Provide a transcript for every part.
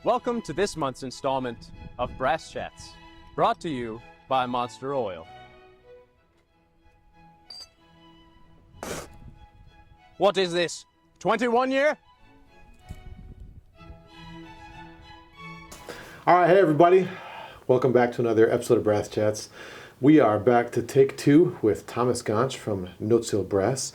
Welcome to this month's installment of Brass Chats, brought to you by Monster Oil. What is this? 21 year? All right, hey everybody. Welcome back to another episode of Brass Chats. We are back to take two with Hans Gansch from Notesil Brass.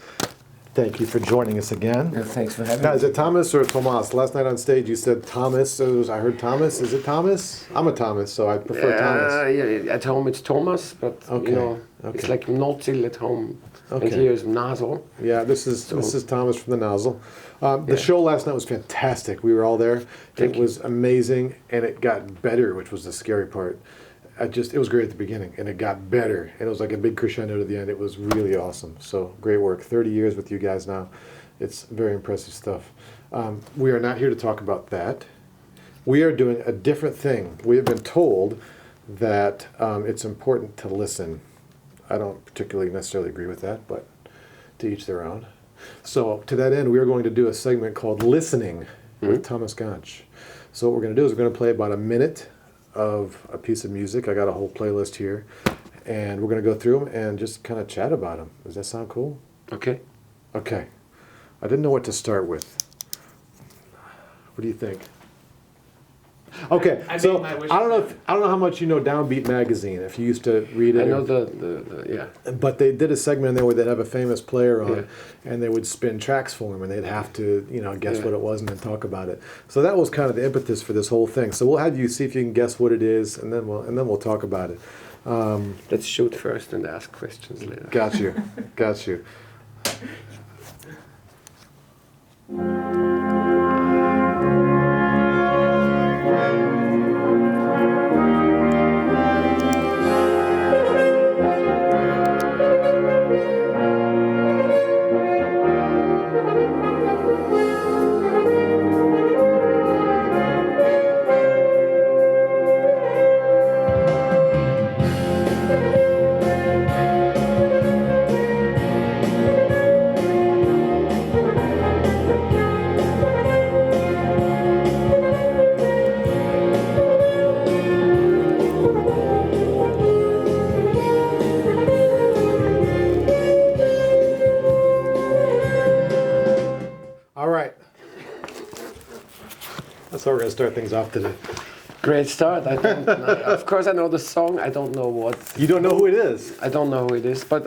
Thank you for joining us again. Yeah, thanks for having Now, me. is it Thomas or Tomas? Last night on stage you said Thomas, so I heard Thomas. Is it Thomas? I'm a Thomas, so I prefer Thomas. Yeah, at home it's Thomas, but it's like Notesil at home. Okay. And here is Nasal. Yeah, this is Thomas from the Nozzle. The show last night was fantastic. We were all there. It was amazing, and it got better, which was the scary part. It was great at the beginning, and it got better, and it was like a big crescendo to the end. It was really awesome. So great work. 30 years with you guys now. It's very impressive stuff. We are not here to talk about that. We are doing a different thing. We have been told that it's important to listen. I don't particularly necessarily agree with that, but to each their own. So to that end, we are going to do a segment called Listening with Hans Gansch. So what we're going to do is we're going to play about a minute of a piece of music. I got a whole playlist here, and we're going to go through them and just kind of chat about them. Does that sound cool? Okay. Okay. I didn't know what to start with. What do you think? Okay, so I don't know how much you know Downbeat magazine. If you used to read it, I know the. But they did a segment in there where they'd have a famous player on, and they would spin tracks for him, and they'd have to guess what it was and then talk about it. So that was kind of the impetus for this whole thing. So we'll have you see if you can guess what it is, and then we'll talk about it. Let's shoot first and ask questions later. Got you. That's how we're going to start things off today. Great start. Of course, I know the song. I don't know what. You don't know who it is? I don't know who it is, but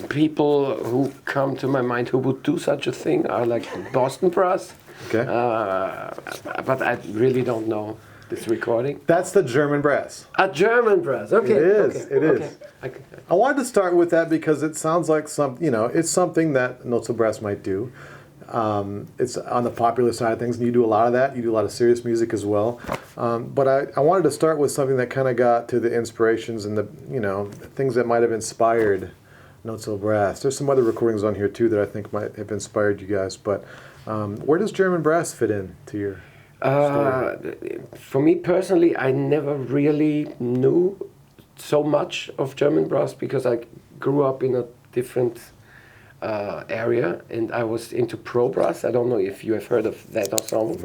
people who come to my mind who would do such a thing are like Boston Brass. Okay. But I really don't know this recording. That's the German Brass. A German Brass. Okay. It is. Okay. It is. Okay. I wanted to start with that because it sounds like it's something that Notesil Brass might do. It's on the popular side of things, and you do a lot of that. You do a lot of serious music as well. But I wanted to start with something that kind of got to the inspirations and the things that might have inspired Notesil Brass. There's some other recordings on here too that I think might have inspired you guys. But where does German Brass fit in to your story? For me personally, I never really knew so much of German Brass because I grew up in a different area, and I was into pro brass. I don't know if you have heard of that ensemble.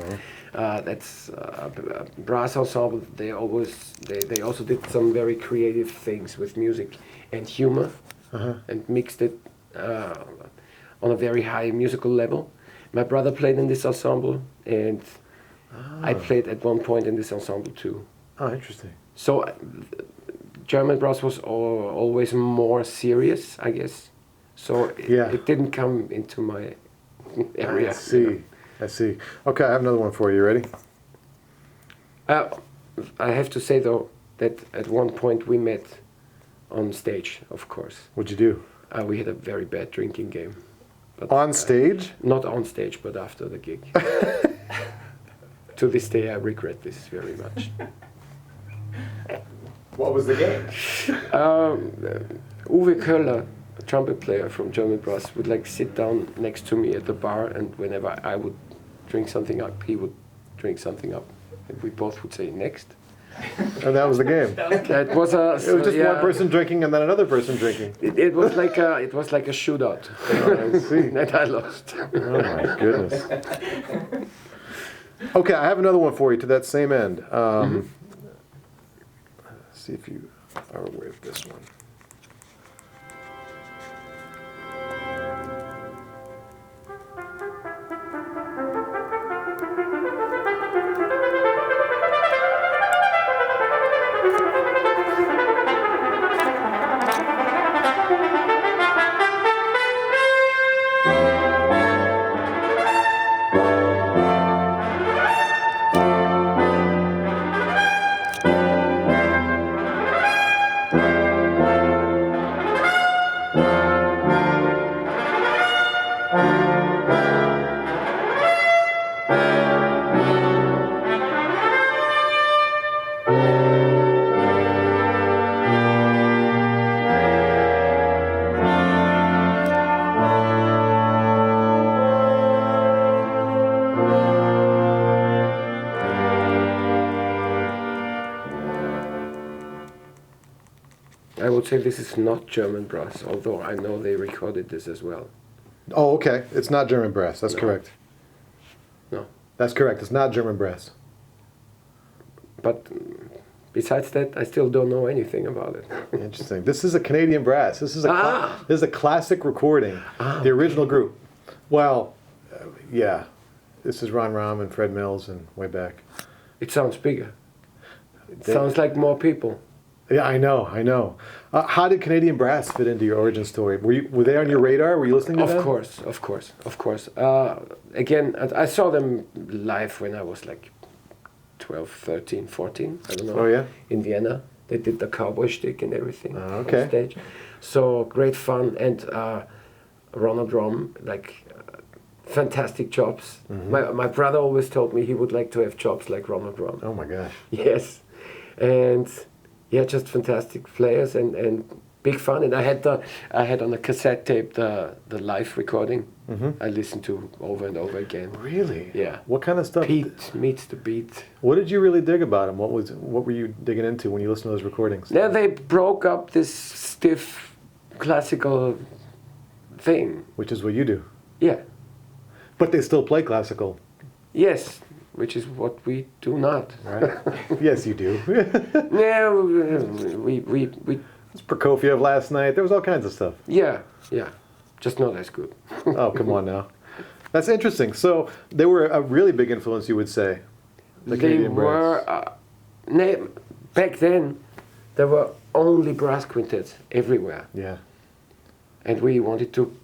No. That's a brass ensemble. They also did some very creative things with music and humor, and mixed it on a very high musical level. My brother played in this ensemble, and I played at one point in this ensemble too. Oh, interesting. So German brass was always more serious, I guess. So it didn't come into my area. I see. Okay, I have another one for you. Ready? I have to say though that at one point we met on stage, of course. What'd you do? We had a very bad drinking game. But, on stage? Not on stage, but after the gig. To this day, I regret this very much. What was the game? Uwe Köller, a trumpet player from German Brass, would like sit down next to me at the bar, and whenever I would drink something up, he would drink something up, and we both would say next. And that was the game. It was just one person drinking and then another person drinking. It was like a shootout. Oh, I see. And I lost. Oh my goodness. Okay, I have another one for you to that same end. See if you are aware of this one. I would say this is not German brass, although I know they recorded this as well. Oh, okay. It's not German brass. That's correct. No. That's correct. It's not German brass. But besides that, I still don't know anything about it. Interesting. This is a Canadian brass. This is a classic recording. The original group. Well, yeah. This is Ron Rahm and Fred Mills and way back. It sounds bigger. It sounds like more people. Yeah, I know. How did Canadian brass fit into your origin story? Were they on your radar? Were you listening to them? Of course. Again, I saw them live when I was like 12, 13, 14. I don't know. Oh, yeah? In Vienna. They did the cowboy stick and everything okay. on stage. So great fun. And Ronald Rom, fantastic chops. Mm-hmm. My brother always told me he would like to have chops like Ronald Rom. Oh, my gosh. Yes. And... yeah, just fantastic players and big fun. And I had on a cassette tape the live recording. I listened to over and over again. Really? Yeah. What kind of stuff? Pete meets the beat. What did you really dig about them? What were you digging into when you listened to those recordings? Yeah, they broke up this stiff classical thing. Which is what you do. Yeah. But they still play classical. Yes. Which is what we do not. Right. Yes, you do. Yeah, we. It's Prokofiev last night. There was all kinds of stuff. Yeah, just not as good. Oh, come on now. That's interesting. So they were a really big influence, you would say. They were. Back then, there were only brass quintets everywhere. Yeah. And we wanted to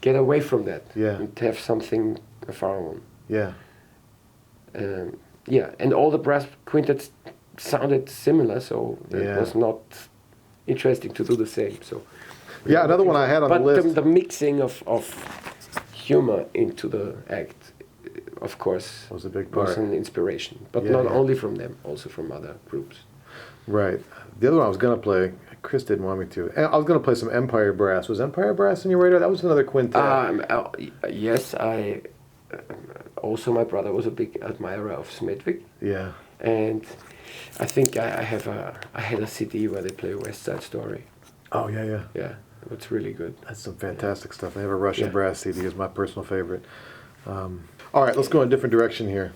get away from that. Yeah. And have something of our own. Yeah. And all the brass quintets sounded similar, so it was not interesting to do the same. So yeah, another one I had on the list. But the mixing of humor into the act, of course, was a big part. Was an inspiration, but not only from them, also from other groups. Right. The other one I was going to play, Chris didn't want me to. I was going to play some Empire Brass. Was Empire Brass in your radar? That was another quintet. Yes, also, my brother was a big admirer of Smedvik. Yeah. And I think I had a CD where they play West Side Story. Oh, yeah. Yeah, it's really good. That's some fantastic stuff. I have a Russian brass CD. It's my personal favorite. All right, let's go in a different direction here.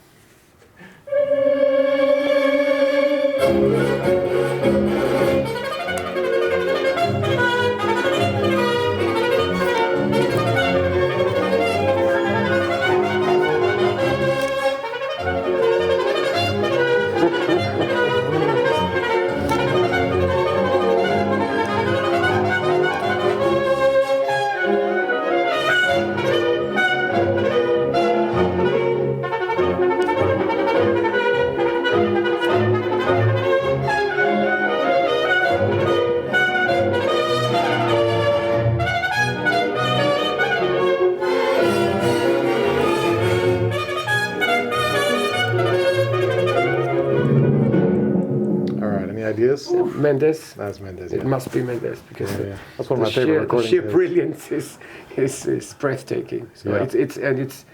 Ideas? Mendes. That's Mendes. It must be Mendes because that's one of my favorite recordings. The sheer brilliance is breathtaking. So it's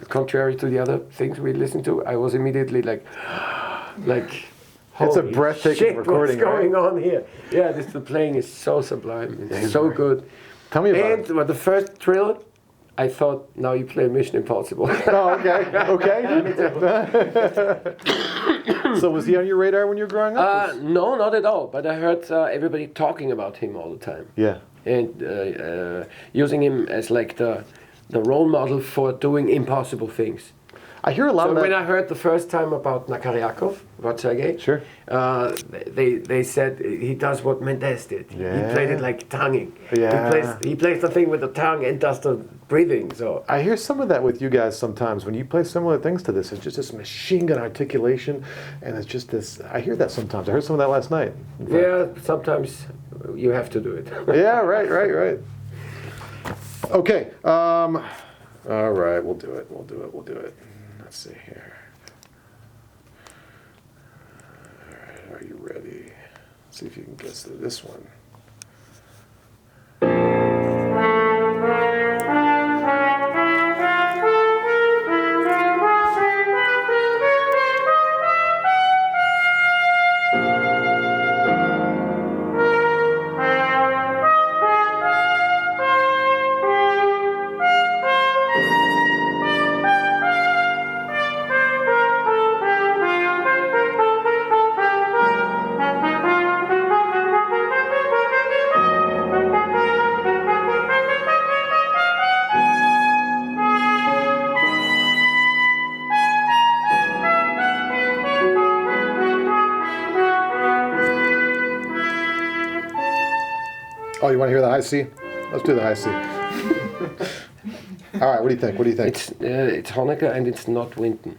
contrary to the other things we listened to. I was immediately like. It's a breathtaking recording. What's going on here? Yeah, the playing is so sublime. It's so good. Tell me about it. And the first trill, I thought, now you play Mission Impossible. Oh, okay, okay. So was he on your radar when you were growing up? No, not at all. But I heard everybody talking about him all the time. Yeah. And using him as like the role model for doing impossible things. I hear a lot So of that. when I heard the first time about Nakaryakov, about Sergei, Sure. they said he does what Mendes did. Yeah. He played it like tonguing. Yeah. He plays the thing with the tongue and does the breathing. So I hear some of that with you guys sometimes. When you play similar things to this, it's just this machine gun articulation, and it's just this. I hear that sometimes. I heard some of that last night. in fact. yeah, sometimes you have to do it. Yeah, right. Okay. All right, we'll do it. Let's see here. All right, are you ready? Let's see if you can guess this one. Oh, you want to hear the high C? Let's do the high C. All right, what do you think? It's Honecker and it's not Wynton.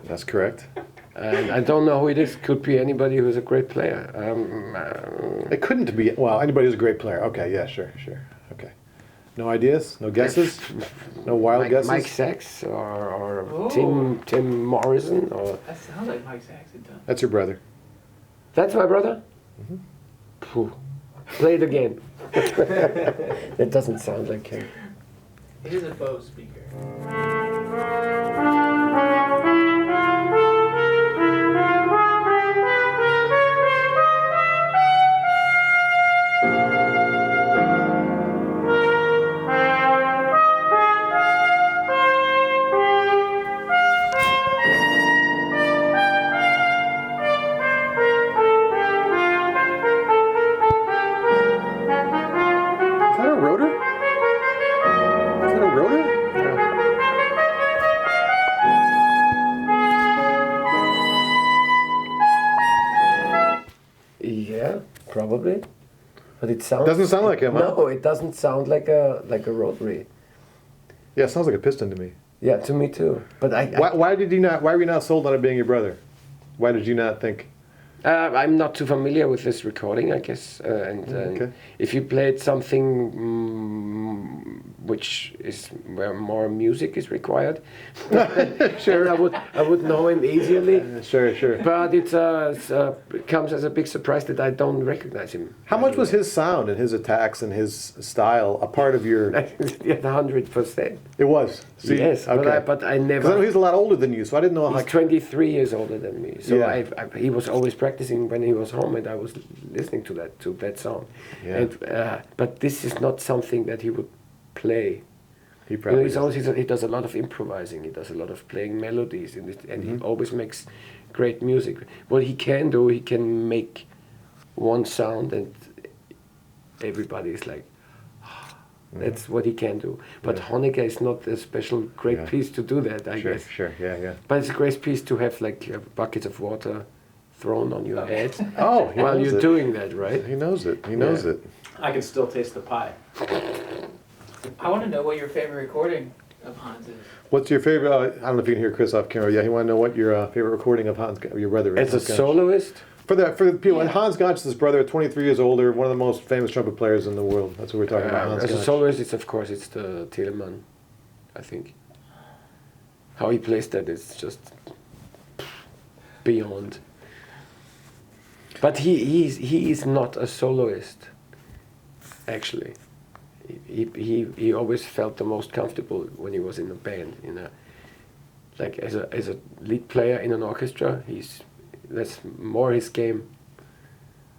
That's correct. And I don't know who it is. Could be anybody who's a great player. It couldn't be, well, anybody who's a great player. Okay, yeah, sure. Okay. No ideas? No guesses? No wild guesses? Mike Sachs or Oh. Tim Morrison or That sounds like Mike Saxon does. That's your brother. that's my brother. Mm-hmm. Phew. Play it again. That doesn't sound like him. He is a bow speaker. Is that a rotor? Is that a rotor? Yeah, probably. But it sounds. Doesn't sound like him, huh? No, it doesn't sound like a rotary. Yeah, it sounds like a piston to me. Yeah, to me too. But Why were you not sold on it being your brother? Why did you not think? I'm not too familiar with this recording, I guess. Okay. If you played something which is where more music is required, Sure. I would know him easily. Sure. But it comes as a big surprise that I don't recognize him. How much was his sound and his attacks and his style a part of your... Yeah, 100%. It was? See? Yes, Okay. but I Because I know never. he's a lot older than you, so I didn't know how... He's 23 years older than me, so Yeah. he was always practicing when he was home, and I was listening to that song. Yeah. And, but this is not something that he would play. He You know, probably... he does a lot of improvising. He does a lot of playing melodies, and Mm-hmm. he always makes great music. What he can do, he can make one sound, and everybody is like, that's what he can do. But Yeah. Honecker is not a special great Yeah. piece to do that, I guess. Sure, yeah. But it's a great piece to have like a bucket of water thrown on your head Oh, he while knows you're it. doing that, right? He knows it. He knows Yeah. it. I can still taste the pie. I want to know what your favorite recording of Hans is. What's your favorite... I don't know if you can hear Chris off camera. Yeah, he want to know what your favorite recording of your brother is. As a Hans Gansch. soloist, For the people, Yeah. Hans Gansch is his brother, 23 years older, one of the most famous trumpet players in the world. That's what we're talking about, Hans as a Gansch. soloist, it's of course it's the Telemann, I think. How he plays that is just beyond. But he is not a soloist, actually. He always felt the most comfortable when he was in a band, like as a lead player in an orchestra. That's more his game.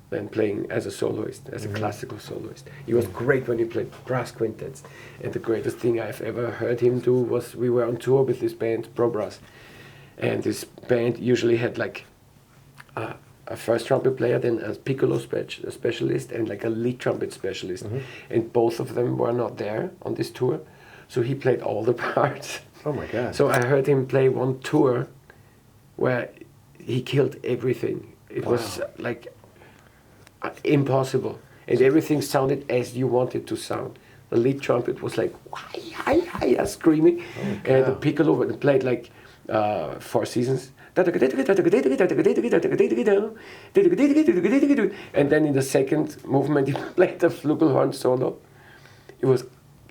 than playing as a soloist, as a classical soloist. He was great when he played brass quintets. And the greatest thing I've ever heard him do was we were on tour with this band, Pro Brass. And this band usually had like a first trumpet player, then a piccolo specialist, and like a lead trumpet specialist. And both of them were not there on this tour. So he played all the parts. Oh my God. So I heard him play one tour where he killed everything. It was like impossible. And everything sounded as you wanted to sound. The lead trumpet was like screaming. And the piccolo played like Four Seasons. And then in the second movement he played the flugelhorn solo. It was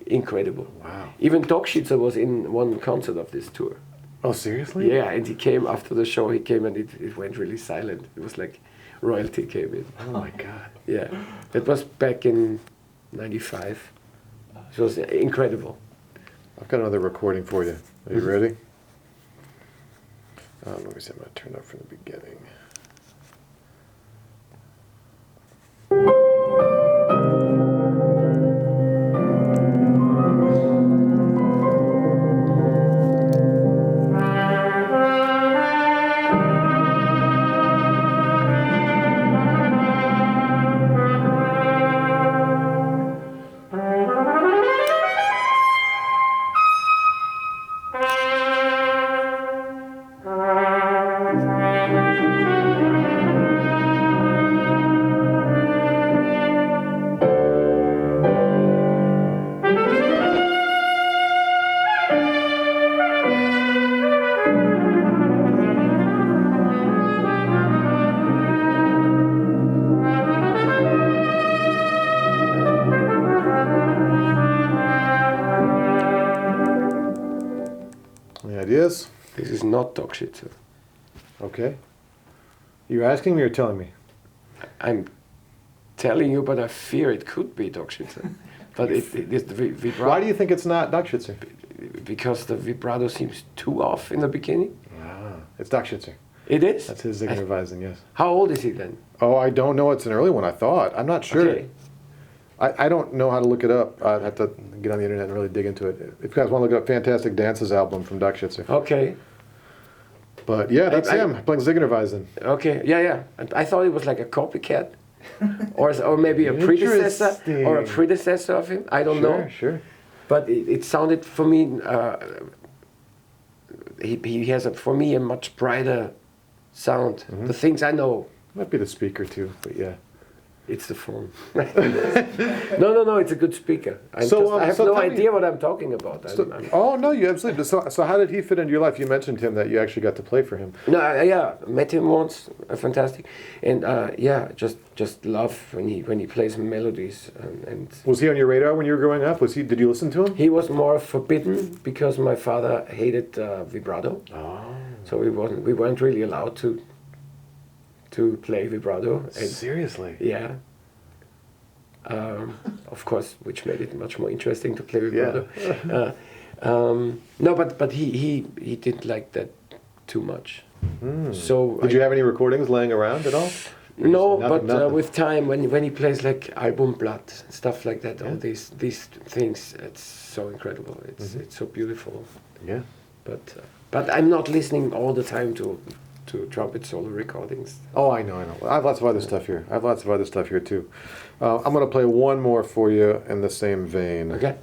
incredible. Wow. Even Dogschitzer was in one concert of this tour. Oh, seriously? Yeah, and he came after the show, and it went really silent. It was like royalty came in. Oh my God. Yeah, that was back in '95. It was incredible. I've got another recording for you. Are you ready? Let me see, I'm going to turn it up from the beginning. Any ideas? This is not Dogschitzer. Okay. You're asking me or telling me? I'm telling you, but I fear it could be Dogschitzer. But it is the vibrato. Why do you think it's not Dogschitzer? Because the vibrato seems too off in the beginning. It's Dogschitzer. It is? That's his Ziegler Weizen, yes. How old is he then? Oh, I don't know. It's an early one, I thought. I'm not sure. Okay. I don't know how to look it up. I'd have to get on the internet and really dig into it. If you guys want to look up Fantastic Dances album from Dogschitzer. Okay. But yeah, that's him playing Ziegler Weizen. Okay. Yeah. I thought it was like a copycat, or maybe a predecessor of him. I don't know. Sure. But it sounded for me. He has for me a much brighter sound. The things I know. Might be the speaker too, but yeah. It's the phone. No, it's a good speaker. I have no idea what I'm talking about. Oh, no, you absolutely. So how did he fit into your life? You mentioned him that you actually got to play for him. No, yeah, met him once, fantastic. And just love when he plays melodies. And Was he on your radar when you were growing up? Did you listen to him? he was more forbidden because my father hated vibrato. Oh. So we weren't really allowed to play vibrato. And Seriously? yeah. Of course, which made it much more interesting to play vibrato. Yeah. No, but he didn't like that too much. So Did you have any recordings laying around at all? No, Nothing. but with time, when he plays like Albumblatt, stuff like that, all these things, it's so incredible. It's so beautiful. Yeah. But I'm not listening all the time to trumpet solo recordings. Oh, I know. I have lots of other stuff here. Too. I'm going to play one more for you in the same vein. Okay.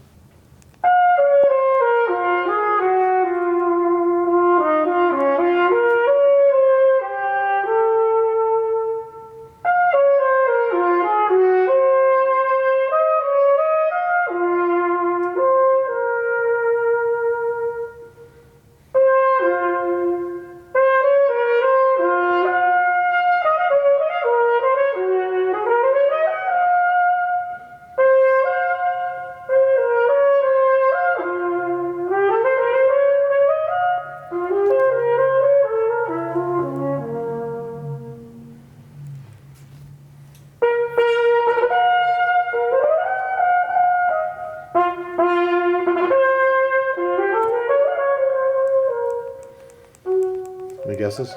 Any guesses?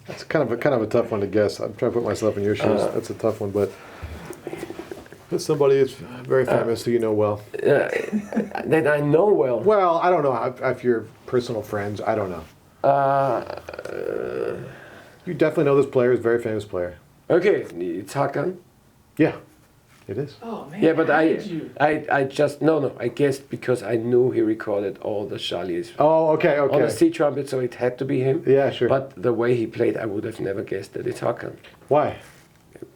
That's It's kind of a tough one to guess. I'm trying to put myself in your shoes. That's a tough one, but it's somebody that's very famous who you know well. That I know well. Well, I don't know if you're personal friends. I don't know. You definitely know this player. He's a very famous player. Okay, it's Hakan. Yeah, it is. Oh man. Yeah, but how I did you? just I guessed because I knew he recorded all the Charlies Oh, okay. on the C trumpet, so it had to be him. Yeah, sure. But the way he played, I would have never guessed that it's Hakan. Why?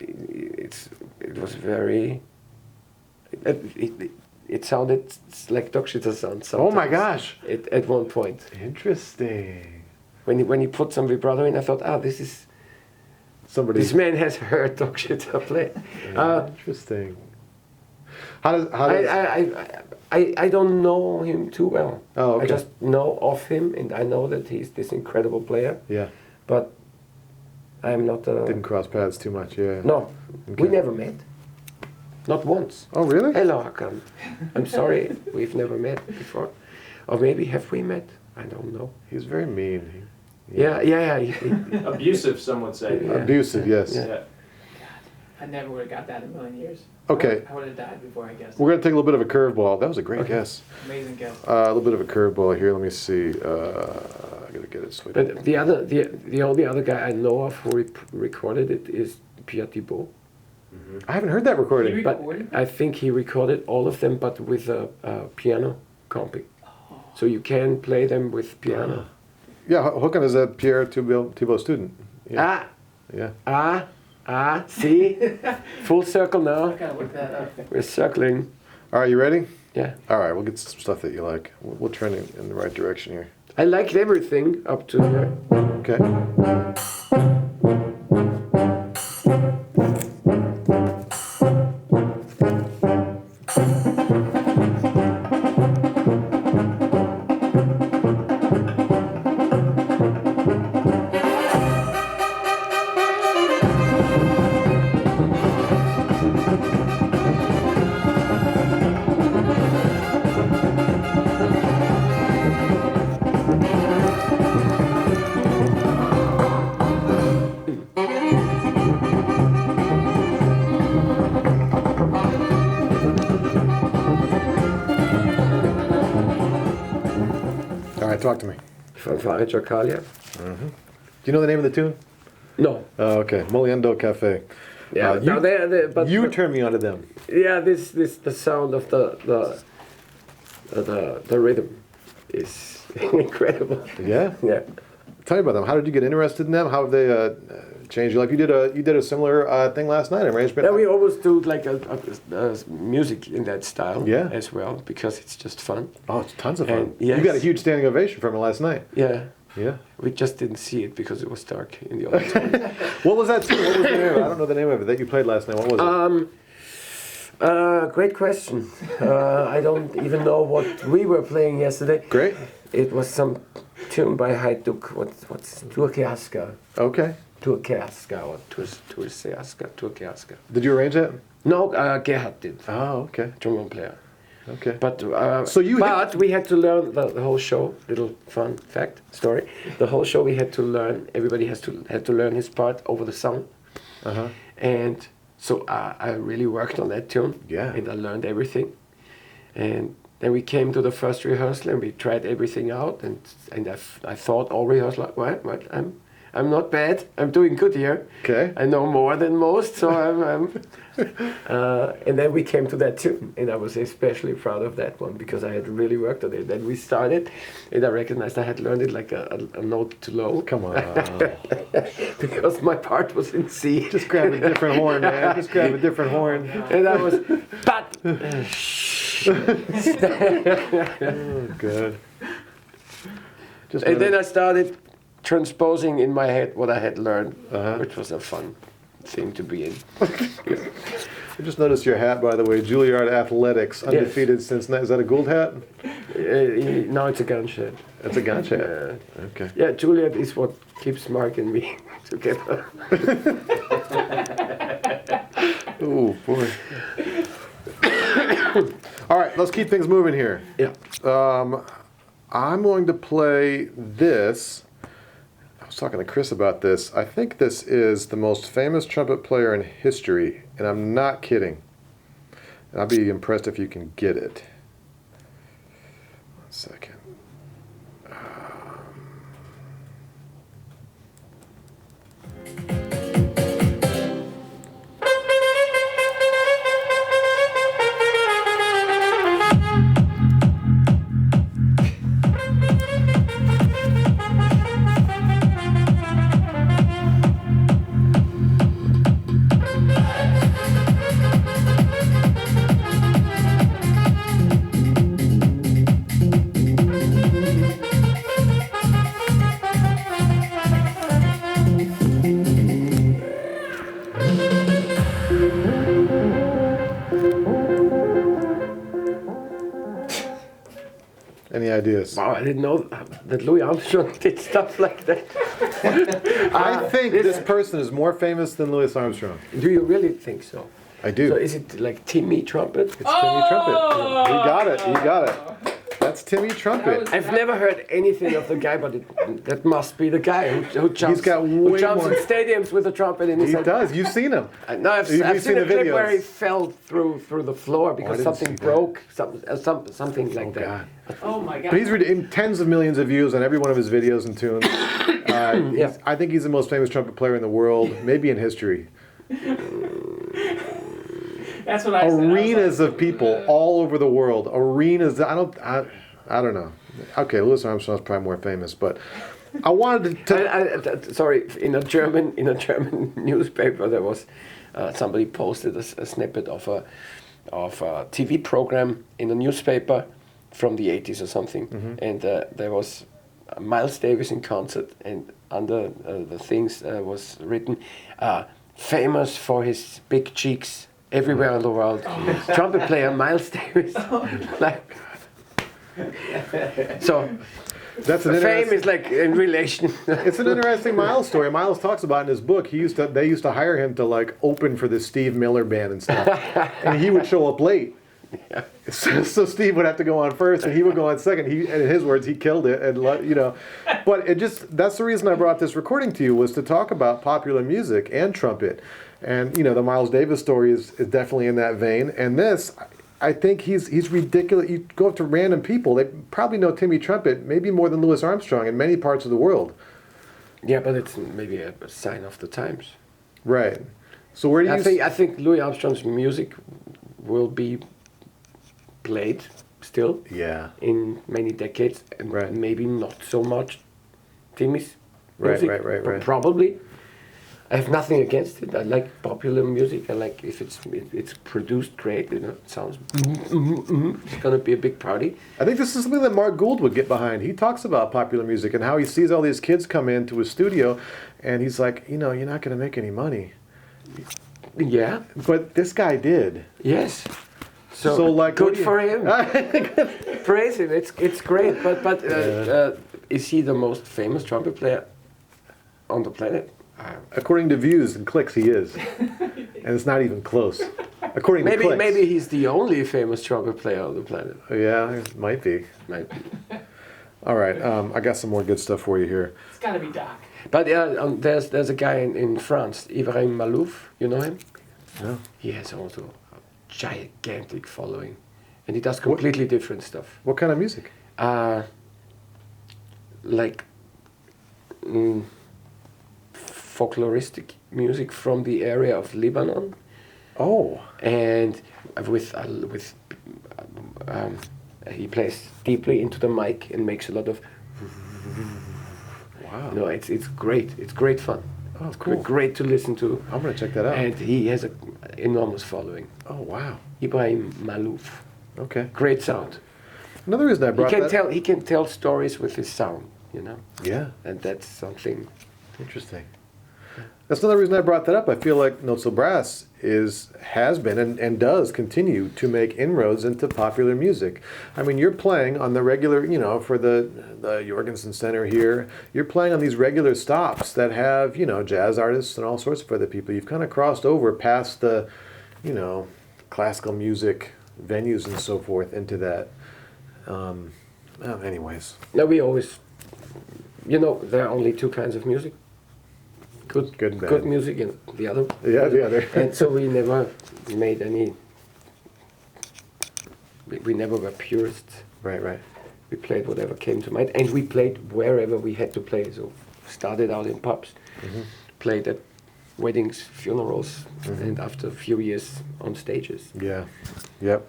It was very. It sounded like Dokshita sound. Oh my gosh! At one point, Interesting. when he put some vibrato in, I thought, this Somebody. man has heard Dokshita play. Interesting. How does? I don't know him too well. Oh, okay. I just know of him, and I know that he's this incredible player. Yeah. But I'm not. Didn't cross paths too much. Yeah. No, Okay. we never met. Not once. Oh, really? Hello, Hakan. I'm sorry, we've never met before. Or maybe have we met? I don't know. He's very mean. Yeah. Abusive, some would say. Yeah. Abusive, yes. Yeah. I never would have got that in a million years. Okay. I would have died before I guessed. We're going to take a little bit of a curveball. That was a great guess. Amazing guess. A little bit of a curveball here. Let me see. I got to get it straight. But the only other guy I know of who recorded it is Pierre Thibault. I haven't heard that recording. He But recorded? I think he recorded all of them, but with a piano comping. So you can play them with piano. Yeah, Håkan is a Pierre Thibault student. Yeah. See? Full circle I now. gotta look that up. We're circling. All right, you ready? Yeah. All right, we'll get some stuff that you like. We'll trend in the right direction here. I liked everything up to here. Okay. All right, talk to me. Fanfare Giacalia. Do you know the name of the tune? No. Oh, okay. Moliendo Cafe. Yeah. You, but you turned me onto them. yeah, the sound of the rhythm is incredible. Yeah? Yeah. Tell me about them. How did you get interested in them? How have they changed your life? You did a similar thing last night, arrangement. Yeah, we always do like a music in that style Yeah. as well because it's just fun. Oh, it's tons of fun. And yes. You got a huge standing ovation from it last night. Yeah. Yeah. We just didn't see it because it was dark in the auditorium. What was that tune? What was the name of it? I don't know the name of it that you played last night. What was it? Great question. I don't even know what we were playing yesterday. Great. It was some tune by Hajduk. What's Turkiaska? Okay. Turkiaska or Turkiaska. Did you arrange that? No, Gerhard did. Oh, okay. Trombone player. Okay. But So we had to learn the whole show. Little fun fact story. The whole show we had to learn. Everybody had to learn his part over the song. Uh-huh. And so I really worked on that tune. Yeah. And I learned everything. And then we came to the first rehearsal and we tried everything out. And I thought all rehearsal, what? I'm not bad. I'm doing good here. Okay. I know more than most, so I'm and then we came to that tune, and I was especially proud of that one because I had really worked on it. Then we started, and I recognized I had learned it like a note too low. Come on. Because my part was in C. Just grab a different horn, man. Just grab a different horn. And I was, but. Oh, good. And then I started transposing in my head what I had learned, Uh-huh. which was a fun thing to be in. I just noticed your hat, by the way. Juilliard Athletics, undefeated since. Is that a Gould hat? Now it's a Gansch hat. That's a Gansch hat. Yeah. Okay. Yeah, Juliet is what keeps Mark and me together. Oh boy. All right, let's keep things moving here. Yeah. I'm going to play this. I was talking to Chris about this. I think this is the most famous trumpet player in history, and I'm not kidding. And I'll be impressed if you can get it. 1 second. Any ideas? Wow, I didn't know that Louis Armstrong did stuff like that. I think this person is more famous than Louis Armstrong. Do you really think so? I do. So is it like Timmy Trumpet? It's Timmy Trumpet. You got it. You got it. That's Timmy Trumpet. I've never heard anything of the guy, but that must be the guy who jumps, He's got who way jumps more. in stadiums with a trumpet in his He hand. does. You've seen him. No, I've You've seen the a clip videos. where he fell through the floor because didn't something see that. broke, something like that. God. Oh my God. But he's in tens of millions of views on every one of his videos and tunes. I think he's the most famous trumpet player in the world, maybe in history. That's what I said. Arenas of people all over the world. Arenas. I don't know. Okay, Louis Armstrong's probably more famous, but I wanted to. Sorry, in a German newspaper there was somebody posted a snippet of a TV program in a newspaper from the 80s or something, and there was Miles Davis in concert, and under the things was written, famous for his big cheeks everywhere in the world. Trumpet player Miles Davis. Like, so That's an fame is like in relation. It's an interesting Miles story. Miles talks about in his book. They used to hire him to like open for the Steve Miller Band and stuff, and he would show up late. Yeah. So Steve would have to go on first, and he would go on second. And in his words, he killed it, and But that's the reason I brought this recording to you, was to talk about popular music and trumpet, and the Miles Davis story is definitely in that vein. And this, I think he's ridiculous. You go up to random people, they probably know Timmy Trumpet maybe more than Louis Armstrong in many parts of the world. Yeah, but it's maybe a sign of the times. Right. So where do you? I think Louis Armstrong's music will be played still Yeah. in many decades, and Right. maybe not so much Timmy's Right, music. right. Probably. I have nothing against it. I like popular music. I like if it's produced great. It sounds. It's gonna be a big party. I think this is something that Mark Gould would get behind. He talks about popular music and how he sees all these kids come into his studio, and he's like, you're not going to make any money. Yeah. But this guy did. Yes. So like, good for him. Praise him. It's great. But is he the most famous trumpet player on the planet? According to views and clicks, he is, and it's not even close. According to clicks. Maybe he's the only famous trumpet player on the planet. Yeah, it might be. Might be. All right, I got some more good stuff for you here. It's gotta be Doc. But there's a guy in France, Ibrahim Malouf. You know him? No. He has also a gigantic following, and he does completely different stuff. What kind of music? Like folkloristic music from the area of Lebanon. Oh. And he plays deeply into the mic and makes a lot of. Wow. It's great. It's great fun. Oh, cool. Great to listen to. I'm gonna check that out. And he has an enormous following. Oh wow. Ibrahim Malouf. Okay. Great sound. Another reason I brought that. He can tell stories with his sound. Yeah. And that's something. Interesting. That's another reason I brought that up. I feel like Notes of Brass has been and does continue to make inroads into popular music. I mean, you're playing on the regular, for the Jorgensen Center here, you're playing on these regular stops that have, jazz artists and all sorts of other people. You've kind of crossed over past the, classical music venues and so forth into that. Anyways. Now we always you know, there are only two kinds of music. Good and bad. Good music and the other. Yeah, the other. And so we never made any. We never were purists. Right. We played whatever came to mind, and we played wherever we had to play. So started out in pubs, played at weddings, funerals, and after a few years on stages. Yeah. Yep.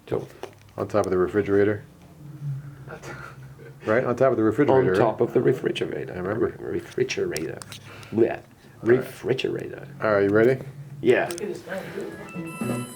So On top of the refrigerator. Right? On top of the refrigerator. on top of the refrigerator. I remember. Refrigerator. Yeah. Refrigerator. All right, you ready? Yeah. Look at his friend, too.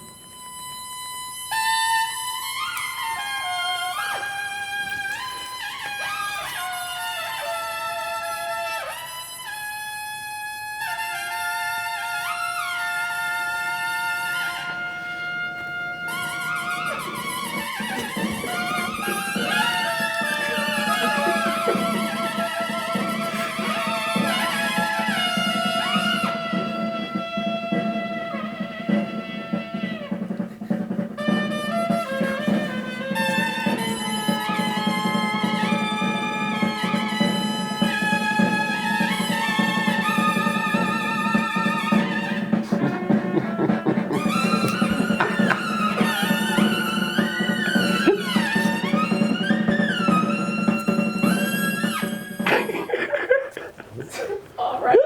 All right.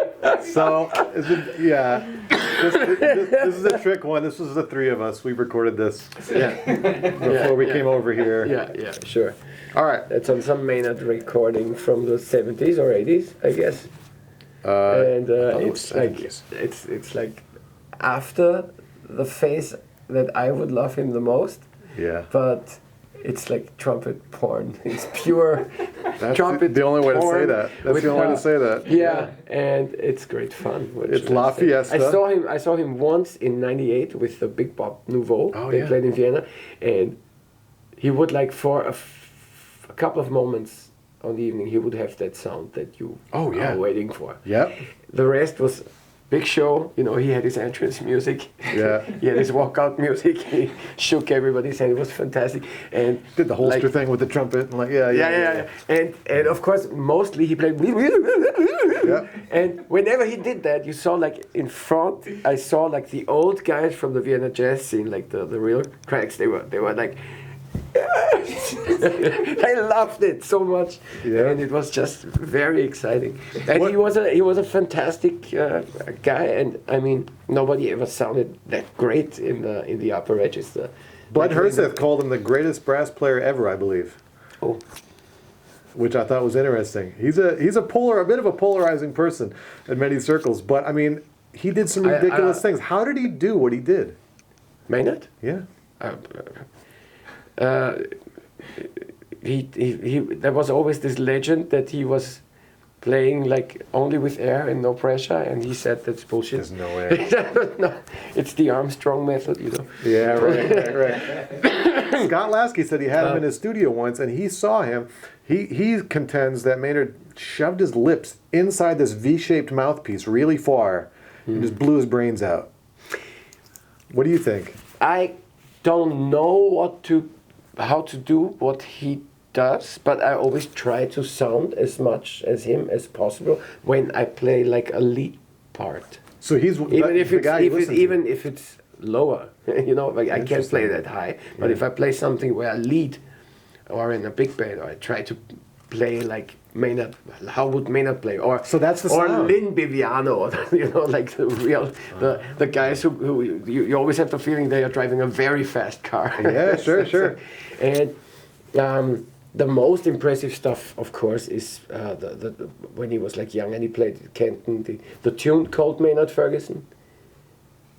So, this is a trick one. This was the three of us. We recorded this Yeah. before we came over here. Yeah, sure. All right, that's on some Maynard recording from the 70s or 80s, I guess. And thought it was it's like 70s. it's like after the phase that I would love him the most, Yeah. but it's like trumpet porn. It's pure That's trumpet the only way to say porn that. That's with, the only way to say that. Yeah, and it's great fun. It's La Fiesta. I saw him once in '98 with the Big Bob Nouveau. Oh, They yeah. played in Vienna, and he would like for a couple of moments on the evening he would have that sound that you Oh, yeah. are waiting for. Yep. The rest was big show. You know, he had his entrance music. Yeah. He had his walkout music. He shook everybody's hand. It was fantastic. And Did the holster like, thing with the trumpet and like yeah. And of course, mostly he played. Yeah. And whenever he did that, you saw like in front, I saw like the old guys from the Vienna jazz scene, like the real cracks. They were like. I loved it so much, Yeah. and it was just very exciting. And What- he was a fantastic guy, and I mean nobody ever sounded that great in the upper register. Bud Like, Herseth called him the greatest brass player ever, I believe, Oh, which I thought was interesting. He's a bit of a polarizing person in many circles, but I mean, he did some ridiculous things. How did he do what he did? Maynard? Yeah. He there was always this legend that he was playing like only with air and no pressure, and he said that's bullshit. There's no way. No, it's the Armstrong method, you know. Yeah, right. Scott Lasky said he had him in his studio once, and he saw him. He contends that Maynard shoved his lips inside this V-shaped mouthpiece really far and just blew his brains out. What do you think? I don't know how to do what he does, but I always try to sound as much as him as possible when I play like a lead part. So he's Even if the it's guy you listen to. even if it's lower, you know, like I can't play that high. But if I play something where I lead, or in a big band, or I try to play like Maynard, how would Maynard play? Or So that's the or sound. Lynn Biviano, or, you know, like the real the guys who you always have the feeling they are driving a very fast car. Yeah, sure. And the most impressive stuff, of course, is the when he was like young and he played at Kenton, the tune called Maynard Ferguson.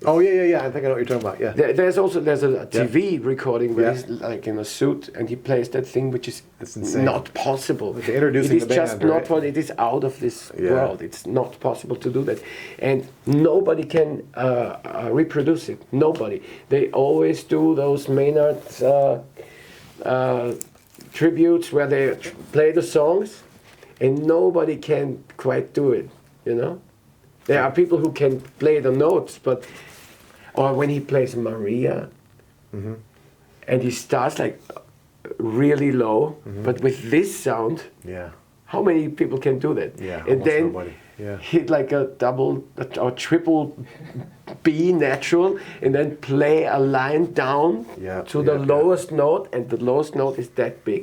Oh yeah. I think I know what you're talking about. Yeah. There's a TV recording where he's like in a suit and he plays that thing, which is It's insane. not possible. They're introducing it is the just band, not right? what it is out of this Yeah. world. It's not possible to do that, and nobody can reproduce it. Nobody. They always do those Maynard tributes where they play the songs, and nobody can quite do it. You know, there are people who can play the notes, but or when he plays Maria, and he starts like really low, but with this sound, Yeah. how many people can do that? Yeah, and almost then nobody. Yeah. hit like a double or triple B natural, and then play a line down to the lowest note, and the lowest note is that big.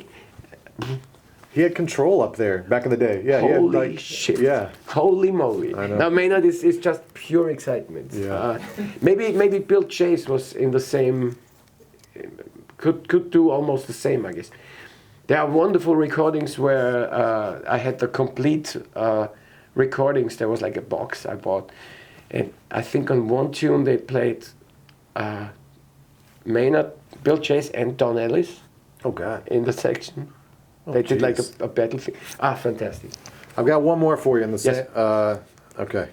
He had control up there back in the day. Yeah, he had Holy shit! Yeah, Holy moly! I know. Now Maynard is just pure excitement. Yeah. Maybe Bill Chase was in the same. Could do almost the same, I guess. There are wonderful recordings where I had the complete recordings. There was like a box I bought, and I think on one tune they played Maynard, Bill Chase, and Don Ellis. Oh God! In the section. Oh, They did like jeez. a battle thing. Ah, fantastic. I've got one more for you in the Yes. same. Okay.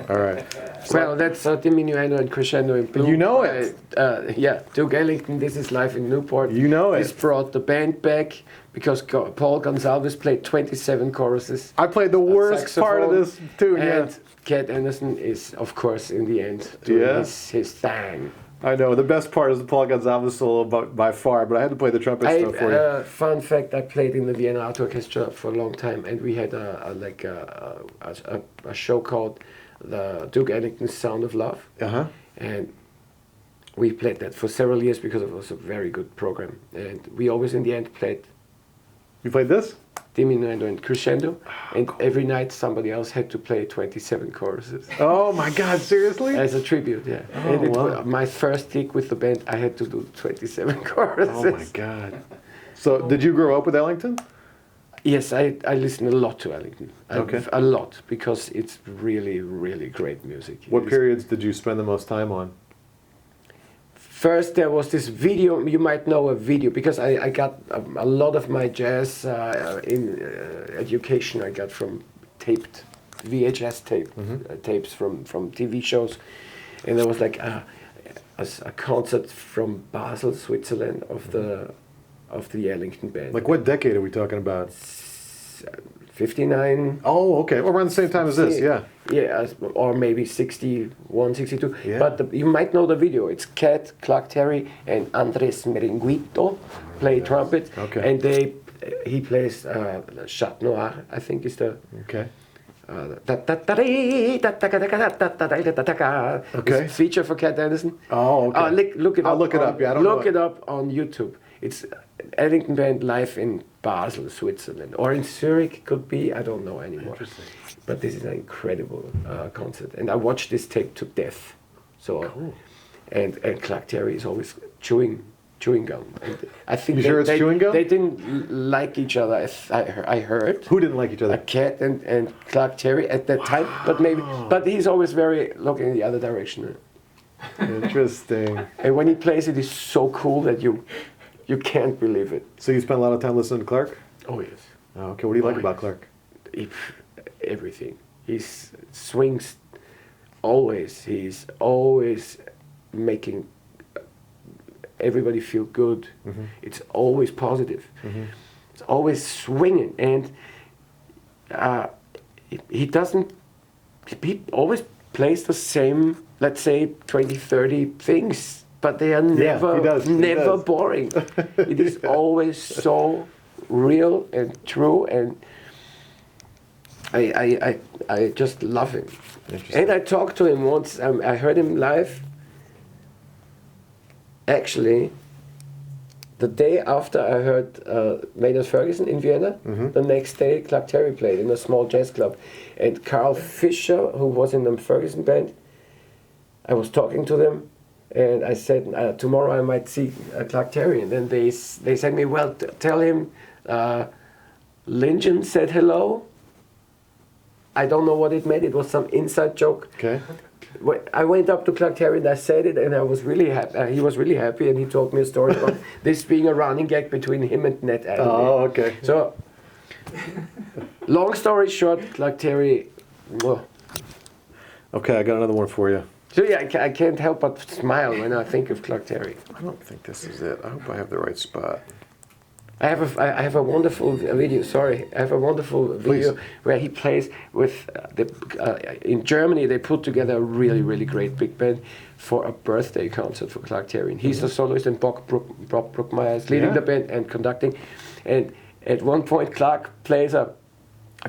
All right. Well, that's diminuendo and crescendo in blue. You know it. Yeah, Duke Ellington, This Is Life in Newport. You know it. This brought the band back because Paul Gonsalves played 27 choruses. I played the worst part of this too. And Yeah. Cat Anderson is, of course, in the end, doing Yeah. his thing. I know. The best part is the Paul Gonsalves solo by far, but I had to play the trumpet stuff for you. Fun fact: I played in the Vienna Art Orchestra for a long time, and we had a show called the Duke Ellington Sound of Love, Uh-huh. and we played that for several years because it was a very good program. And we always, in the end, played You played this? diminuendo and crescendo, and every night somebody else had to play 27 choruses. Oh my God! Seriously? As a tribute, yeah. Oh, And wow. my first gig with the band, I had to do 27 choruses. Oh my God! So, did you grow up with Ellington? Yes, I listen a lot to Ellington. Okay. A lot, because it's really, really great music. What It's- periods did you spend the most time on? First, there was this video. You might know a video because I got a lot of my jazz education. I got from taped VHS tapes from TV shows, and there was like a concert from Basel, Switzerland, of the Ellington band. Like what decade are we talking about? 59. Oh, okay. Well, around the same time as this, yeah. Yeah, or maybe 61, 62. Yeah. But you might know the video. It's Cat, Clark Terry, and Andres Merenguito play trumpet. Okay. And he plays Chat Noir, I think is the... Okay. Okay. It's feature for Cat Anderson. Oh, okay. Look it up. I'll look it up, yeah, I don't Look know it up on YouTube. It's Ellington Band live in Basel, Switzerland, or in Zurich, could be. I don't know anymore. Interesting. But this is an incredible concert, and I watched this tape to death. So, Cool. and Clark Terry is always chewing gum. And I think You sure it's chewing gum? They didn't like each other. I heard. Who didn't like each A other? Cat and Clark Terry at that time, but he's always very looking in the other direction. Interesting. And when he plays it, it's so cool that you can't believe it. So you spent a lot of time listening to Clark? Oh yes, Oh, okay. What do you like Oh, about yes. Clark? Everything. He swings always. He's always making everybody feel good. Mm-hmm. It's always positive. It's always swinging, and he doesn't. He always plays the same, let's say, 20, 30 things, but they are never, he does. He never does. boring. It is always so real and true, and I just love him. Interesting. And I talked to him once. I heard him live. Actually, the day after I heard Maynard Ferguson in Vienna, the next day Clark Terry played in a small jazz club. And Carl Fischer, who was in the Ferguson band, I was talking to them, and I said, tomorrow I might see Clark Terry. And then they said me, well, tell him Lingen said hello. I don't know what it meant. It was some inside joke. Okay. I went up to Clark Terry and I said it, and I was really happy. He was really happy, and he told me a story about this being a running gag between him and Ned Adderley. Oh, okay. So, long story short, Clark Terry. Well, Okay, I got another one for you. so yeah, I can't help but smile when I think of Clark Terry. I don't think this is it. I hope I have the right spot. I have a wonderful video. Sorry, I have a wonderful video Please. where he plays with in Germany. They put together a really great big band for a birthday concert for Clark Terry. And he's the soloist, and Bob Brookmeyer is leading the band and conducting. And at one point, Clark plays a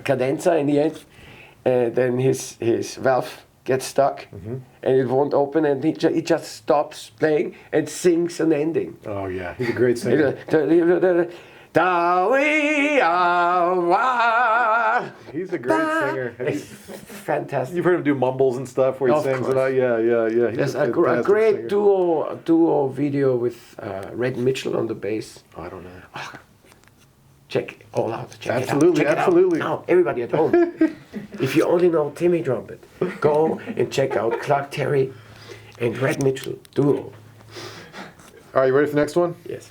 cadenza in the end, and then his valve gets stuck, and it won't open, and he just stops playing and sings an ending. Oh yeah, he's a great singer. He's a great singer. It's fantastic. You've heard him do mumbles and stuff where he Of sings course. and yeah. He's There's a fantastic great singer. duo video with Red Mitchell on the bass. Oh, I don't know. Check it all out. Check Absolutely, it out. Check absolutely. It out. Now, everybody at home, if you only know Timmy trumpet, go and check out Clark Terry and Red Mitchell duo. All right, you ready for the next one? Yes.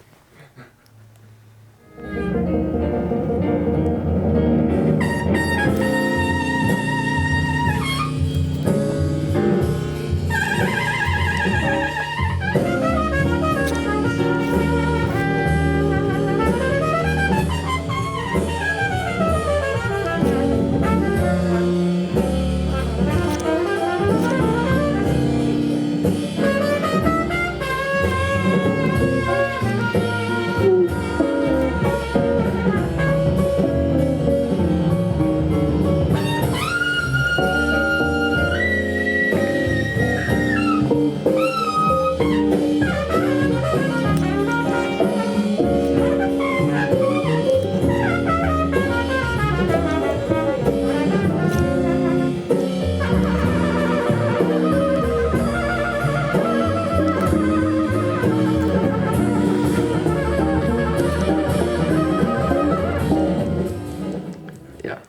Yeah,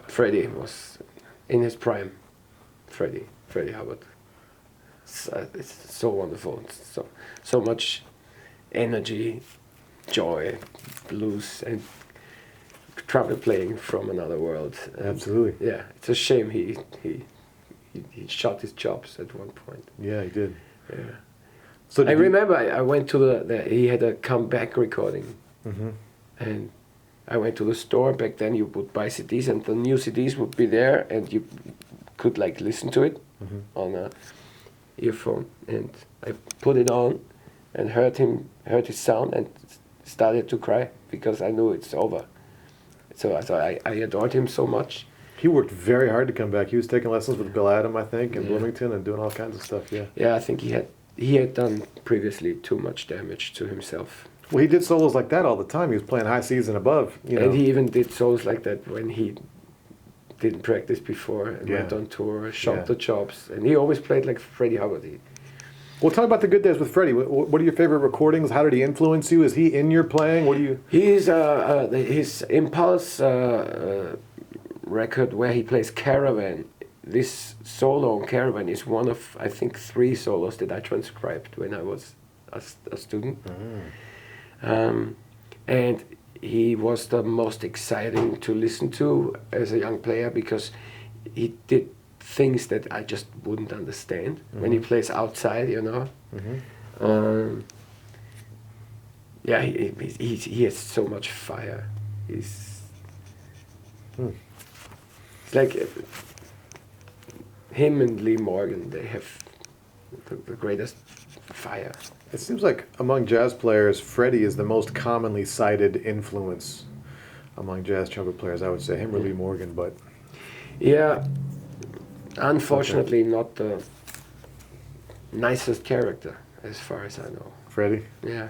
Freddie was in his prime. Freddie Hubbard. It's so wonderful. It's so much energy, joy, blues, and trumpet playing from another world. And Absolutely. yeah, it's a shame he shot his chops at one point. Yeah, he did. Yeah. So I did you- remember I went to he had a comeback recording, and I went to the store. Back then you would buy CDs, and the new CDs would be there, and you could like listen to it on a earphone. And I put it on and heard his sound, and started to cry because I knew it's over. So I adored him so much. He worked very hard to come back. He was taking lessons with Bill Adam, I think, in Bloomington, and doing all kinds of stuff. Yeah. Yeah, I think he had done previously too much damage to himself. Well, he did solos like that all the time. He was playing high C's and above. You know. And he even did solos like that when he didn't practice before and Yeah. went on tour, shot Yeah. the chops, and he always played like Freddie Hubbard. Well, tell me about the good days with Freddie. What are your favorite recordings? How did he influence you? Is he in your playing? What do you? He's his Impulse record where he plays Caravan. This solo on Caravan is one of I think 3 solos that I transcribed when I was a student. And he was the most exciting to listen to as a young player because he did things that I just wouldn't understand when he plays outside, you know. Yeah, he has so much fire. It's like him and Lee Morgan. They have the greatest fire. It seems like among jazz players, Freddie is the most commonly cited influence among jazz trumpet players. I would say him or Lee Morgan, but Yeah, unfortunately, not the nicest character, as far as I know. Freddie. Yeah.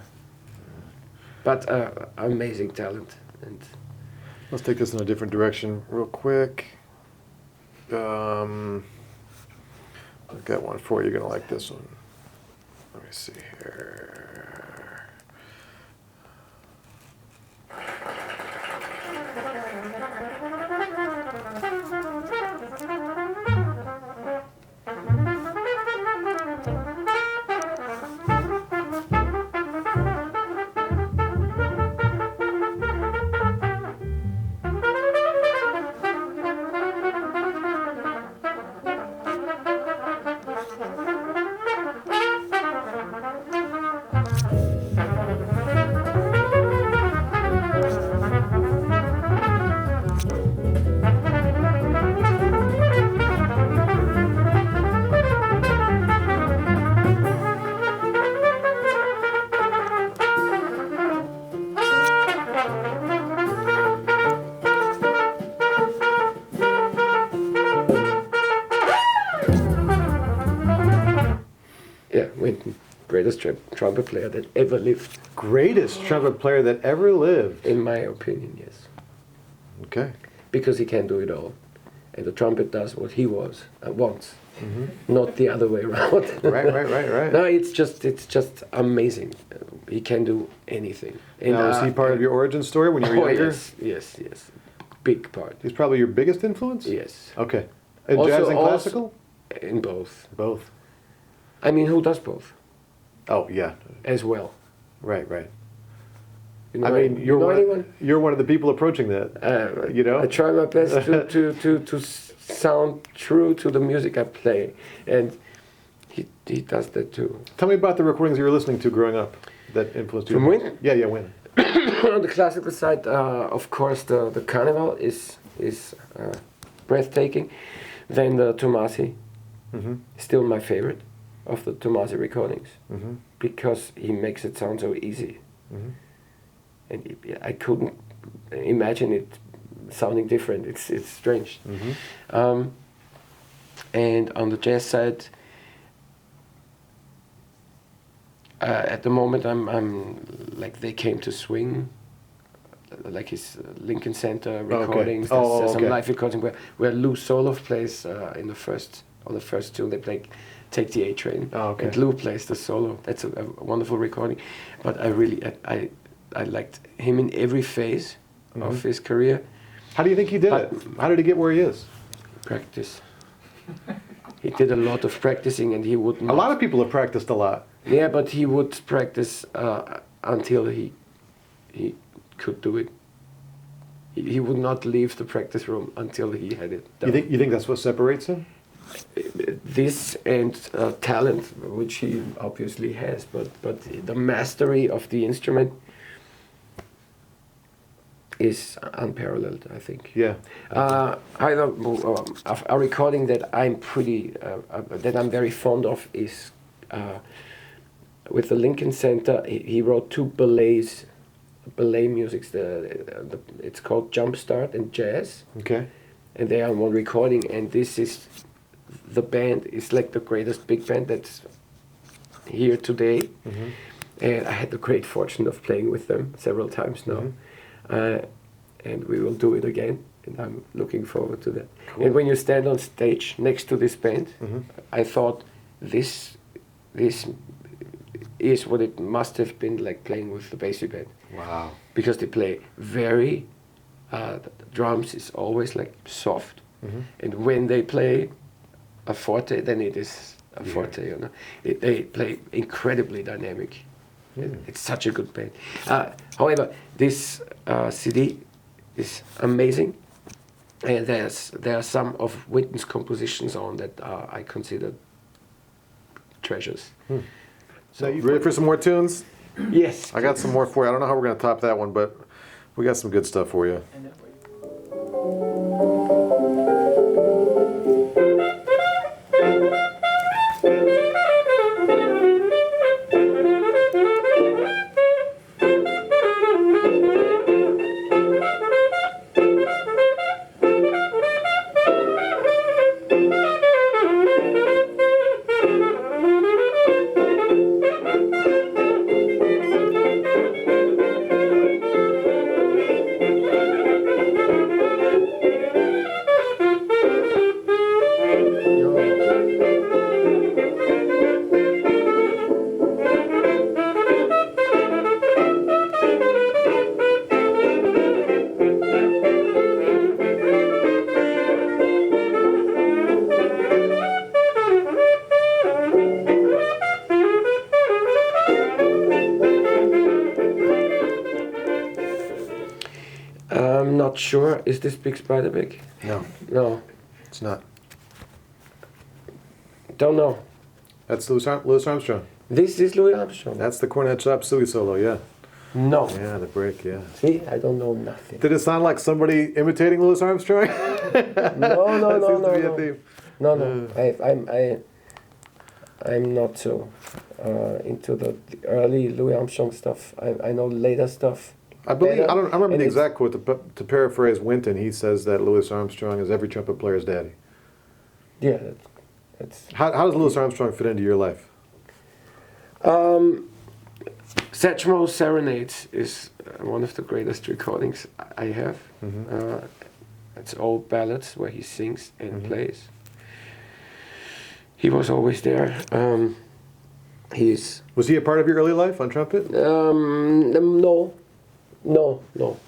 but amazing talent. And Let's take this in a different direction real quick. I've got one for you. You're going to like this one. Let me see here. yeah, Wynton, greatest trumpet player that ever lived, Greatest trumpet player that ever lived. in my opinion, yes. Okay. Because he can do it all. And the trumpet does what he wants, not the other way around. Right. No, it's just amazing. He can do anything. And, Now, is he part of your origin story when you were younger? Yes. Big part. He's probably your biggest influence? Yes. Okay. In Also- jazz and also- classical? In both. Both. I mean, who does both Oh, yeah. as well? Right. You know, I mean, you know anyone? you're one of the people approaching that. You know? I try my best to sound true to the music I play, and he does that too. Tell me about the recordings you were listening to growing up that influenced you. From Wynton? Yeah, Wynton. On the classical side, of course, the Carnival is breathtaking. Then the Tomasi, still my favorite of the Tomasi recordings, because he makes it sound so easy. And I couldn't imagine it sounding different. It's strange. And on the jazz side, at the moment I'm like They Came to Swing, like his Lincoln Center recordings. There's some live recordings where Lou Soloff plays on the first two. They play Take the A Train, and Lou plays the solo. That's a wonderful recording. But I liked him in every phase of his career. How do you think he did it? How did he get where he is? Practice. He did a lot of practicing, and he would not. A lot of people have practiced a lot. Yeah, but he would practice until he could do it. He would not leave the practice room until he had it done. You think that's what separates him? This and talent, which he obviously has, but the mastery of the instrument is unparalleled, I think. Yeah. A recording that I'm very fond of is with the Lincoln Center. He wrote two ballet musics. It's called Jumpstart and Jazz. Okay. And they are on one recording, and this is the band is like the greatest big band that's here today. And I had the great fortune of playing with them several times now. And we will do it again, and I'm looking forward to that. Cool. And when you stand on stage next to this band, I thought this is what it must have been like playing with the Basie band. Wow. Because they play very, the drums is always like soft, and when they play a forte, then it is a forte. You know, they play incredibly dynamic. It's such a good band. However, this CD is amazing, and there are some of Wynton's compositions on that I consider treasures. So you ready for some more tunes? Yes. I got some more for you. I don't know how we're going to top that one, but we got some good stuff for you. I know where not sure. Is this Big Spider Big? No, No, it's not. don't know. That's Louis Armstrong. This is Louis Armstrong. That's the cornet chop suey solo, yeah. No. Yeah, the break, yeah. See, I don't know nothing. Did it sound like somebody imitating Louis Armstrong? No, no, That no, seems to no, be a no. theme. No, no. I'm not so into the early Louis Armstrong stuff. I know later stuff. I believe, better, I remember and the it's- exact quote, to paraphrase Wynton, he says that Louis Armstrong is every trumpet player's daddy. Yeah, that's. How does Louis Armstrong fit into your life? Satchmo Serenades is one of the greatest recordings I have. Mm-hmm. It's old ballads where he sings and plays. He was always there. Was he a part of your early life on trumpet? No,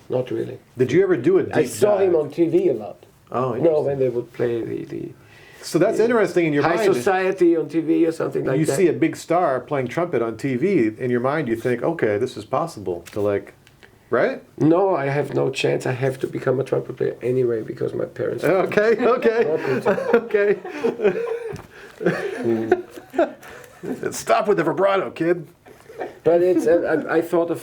not really. Did you ever do a deep I saw him dive? on TV a lot. Oh, No, interesting. when they would play the So that's interesting in your High mind. Society on TV or something like You that. see a big star playing trumpet on TV, in your mind you think, okay, this is possible to like, right? No, I have no chance. I have to become a trumpet player anyway because my parents. Okay, okay, okay. Stop with the vibrato, kid. But it's I thought of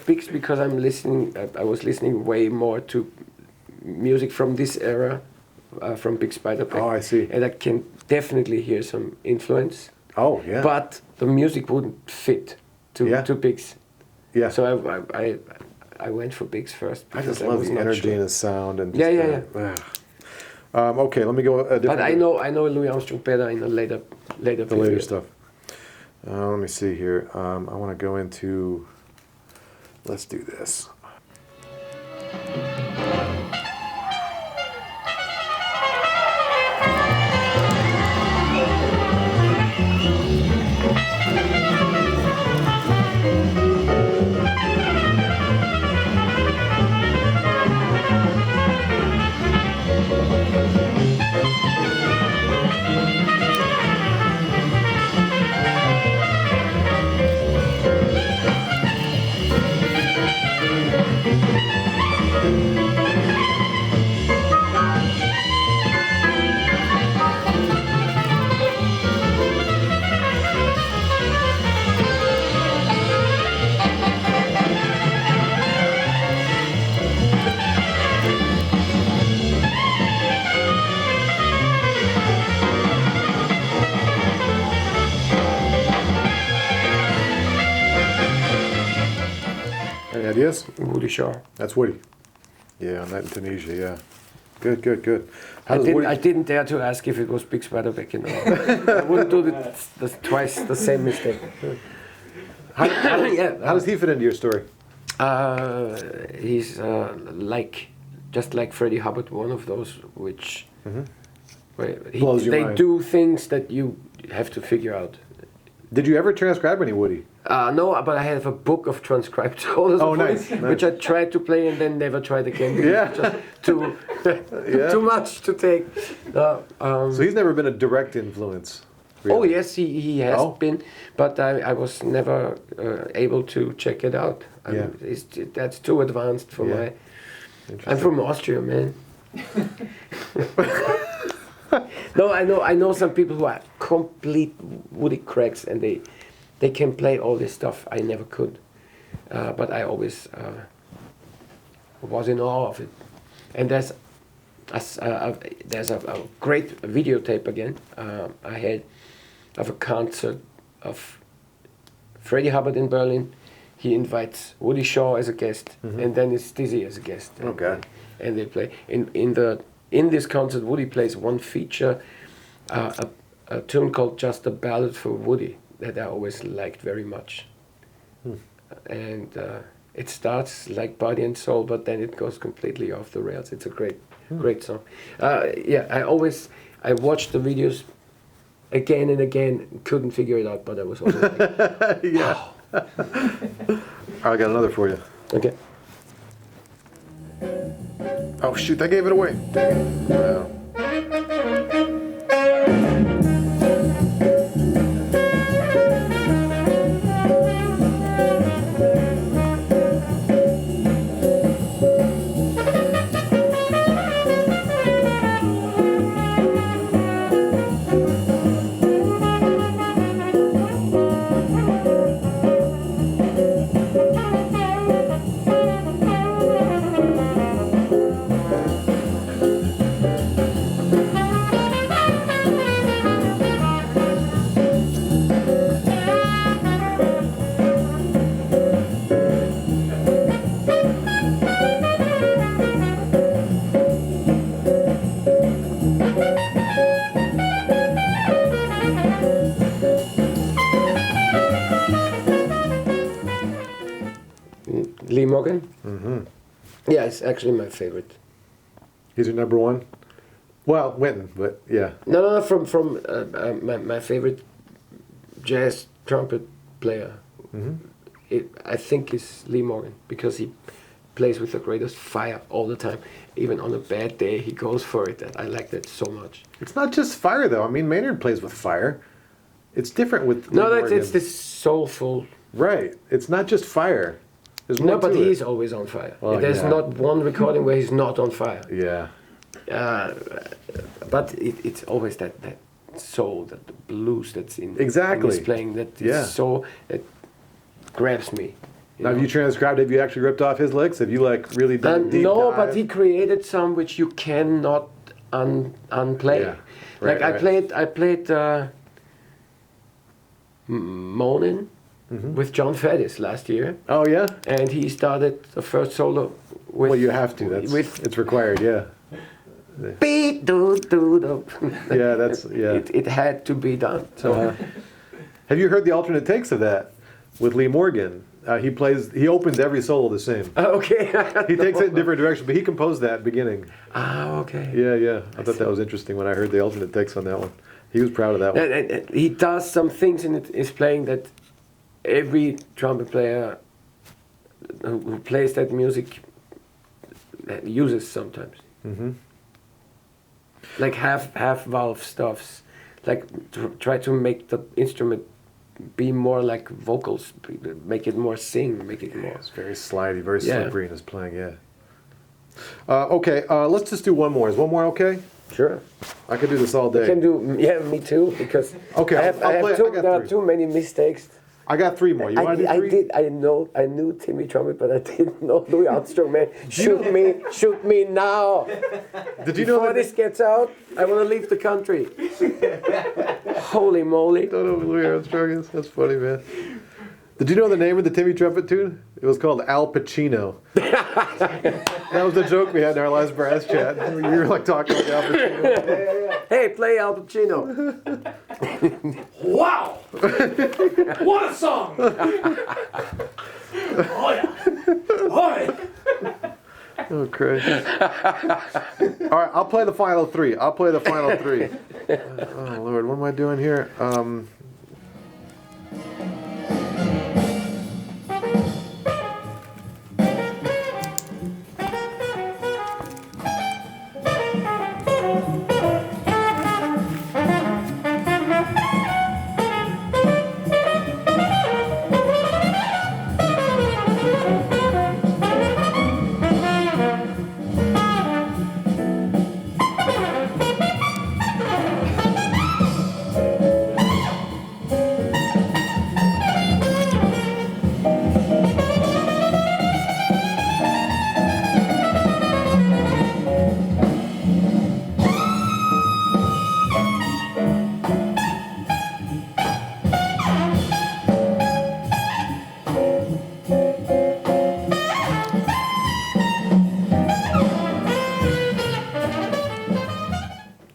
Bix because I'm listening. I was listening way more to music from this era, from Big Spider. Oh, I see. And I can definitely hear some influence. Oh, yeah. But the music wouldn't fit to Yeah. Bix. yeah. So I went for Bix first. I just because love was the not energy sure. and the sound and Yeah, just, yeah, okay, let me go a different. But I know Louis Armstrong better in the later the later period. stuff. Let me see here. I want to go into. Let's do this. Any ideas? Woody Shaw. That's Woody. Yeah, on that in Tunisia. Yeah. Good, good, good. How does I didn't dare to ask if it was Big Spider back, you know. I wouldn't do twice the same mistake. How does he fit into your story? He's just like Freddie Hubbard, one of those which where Blows your they mind. do things that you have to figure out. Did you ever transcribe any Woody? No, but I have a book of transcribed solos, Oh, of nice, Woody, nice. which I tried to play and then never tried again. Because Yeah. it's just too Yeah. too much to take. So he's never been a direct influence. Oh really? yes, he has Oh. been, but I was never able to check it out. Yeah. That's too advanced for Yeah. my. I'm Interesting. from Austria, man. No, I know some people who are complete Woody cracks, and they can play all this stuff. I never could, but I always was in awe of it. And there's a great videotape again. I had of a concert of Freddie Hubbard in Berlin. He invites Woody Shaw as a guest, and then it's Dizzy as a guest. Okay. And they play in this concert. Woody plays one feature, a tune called "Just a Ballad for Woody" that I always liked very much. And it starts like Body and Soul, but then it goes completely off the rails. It's a great song. I watched the videos again and again, couldn't figure it out, but I was always like, Yeah. I got another for you. okay. Oh shoot! I gave it away. Dang it. Wow. Morgan. Yeah, it's actually my favorite. He's your number one? Well, Wynton, but yeah. No, from my favorite jazz trumpet player. I think is Lee Morgan, because he plays with the greatest fire all the time. Even on a bad day, he goes for it. I like that so much. It's not just fire, though. I mean, Maynard plays with fire. It's different with No, Lee it's Morgan. this soulful. Right. It's not just fire. There's No, more but to it. he's always on fire. Well, There's yeah. not one recording where he's not on fire. Yeah. But it's always that soul, that the blues that's in Exactly. in his playing, that is Yeah. so that grabs me. Now, have you transcribed? Have you actually ripped off his licks? Have you like really done a deep No, dive? but he created some which you cannot unplay. Yeah. Right, Like I right. played Moanin' with John Faddis last year, Oh yeah. and he started the first solo with. Well, you have to. That's it's required. Yeah. beat do do do. Yeah. That's yeah. It had to be done. So Have you heard the alternate takes of that with Lee Morgan? He opens every solo the same. okay. He takes it in different directions, but he composed that beginning. Ah, okay. Yeah. I thought that was interesting when I heard the alternate takes on that one. He was proud of that one. And he does some things in his playing that every trumpet player who plays that music uses sometimes. Like half valve stuffs, like try to make the instrument be more like vocals, make it more sing, make it more. It's very slidey, very Yeah. slippery in his playing. Yeah. Okay. Let's just do one more. Is one more okay? Sure. I could do this all I day. can do, yeah, me too, because Okay, I have, I'll I have play- too, I got there are three. too many mistakes. I got three more. You want to do three? I knew Timmy trumpet, but I didn't know Louis Armstrong, man. Shoot me now. Did you know Before that? this gets out, I want to leave the country. Holy moly. Don't know who Louis Armstrong is. That's funny, man. Did you know the name of the Timmy trumpet tune? It was called Al Pacino. That was the joke we had in our last brass chat. You were like talking like Al Pacino. Hey, play Al Pacino. Wow! What a song! Oh yeah! Oh yeah! Oh, Christ. All right, I'll play the final three. Oh, Lord, what am I doing here?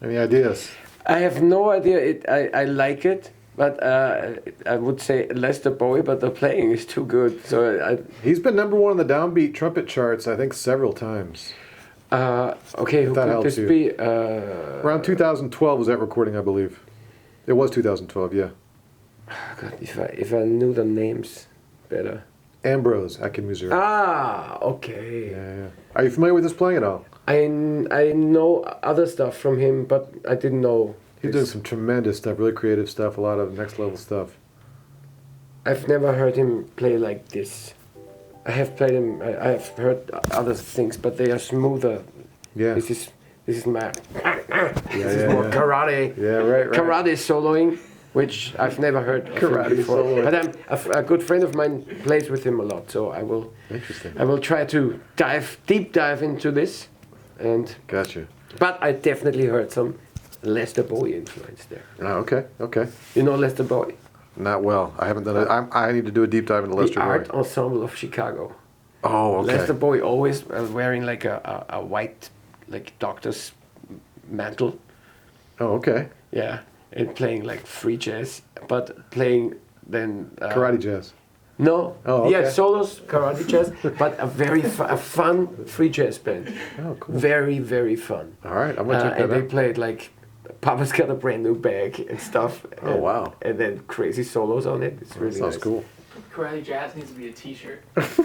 Any ideas? I have no idea. I like it, but I would say Lester Bowie, but the playing is too good. So He's been number one on the downbeat trumpet charts, I think, several times. okay, who That could helps this you. be? Around 2012 was that recording, I believe. It was 2012, yeah. God, if I knew the names better. Ambrose, Akinmusir. Okay. Yeah. Are you familiar with his playing at all? I know other stuff from him, but I didn't know. He's doing some tremendous stuff, really creative stuff, a lot of next level stuff. I've never heard him play like this. I have played him. I have heard other things, but they are smoother. Yeah. This is my. This is yeah, more yeah. karate. Yeah, right. Karate soloing, which I've never heard of him Karate before. soloing. But a good friend of mine plays with him a lot, so I will. Interesting. I will try to deep dive into this, and. Gotcha. But I definitely heard some Lester Bowie influence there. Okay. You know Lester Bowie? Not well. I haven't done it. I need to do a deep dive into The Lester Art Bowie. Ensemble of Chicago. Oh, okay. Lester Bowie always wearing like a white, like doctor's mantle. Oh, okay. Yeah, and playing like free jazz, but playing then Karate jazz. No. Oh, okay. Yeah, solos, karate jazz, but a very a fun free jazz band. Oh, cool. Very, very fun. All right, I'm gonna check that And they out. played like Papa's Got a Brand New Bag and stuff. Oh, wow. And then crazy solos on it. It's really Sounds nice. cool. Karate jazz needs to be a T-shirt. It's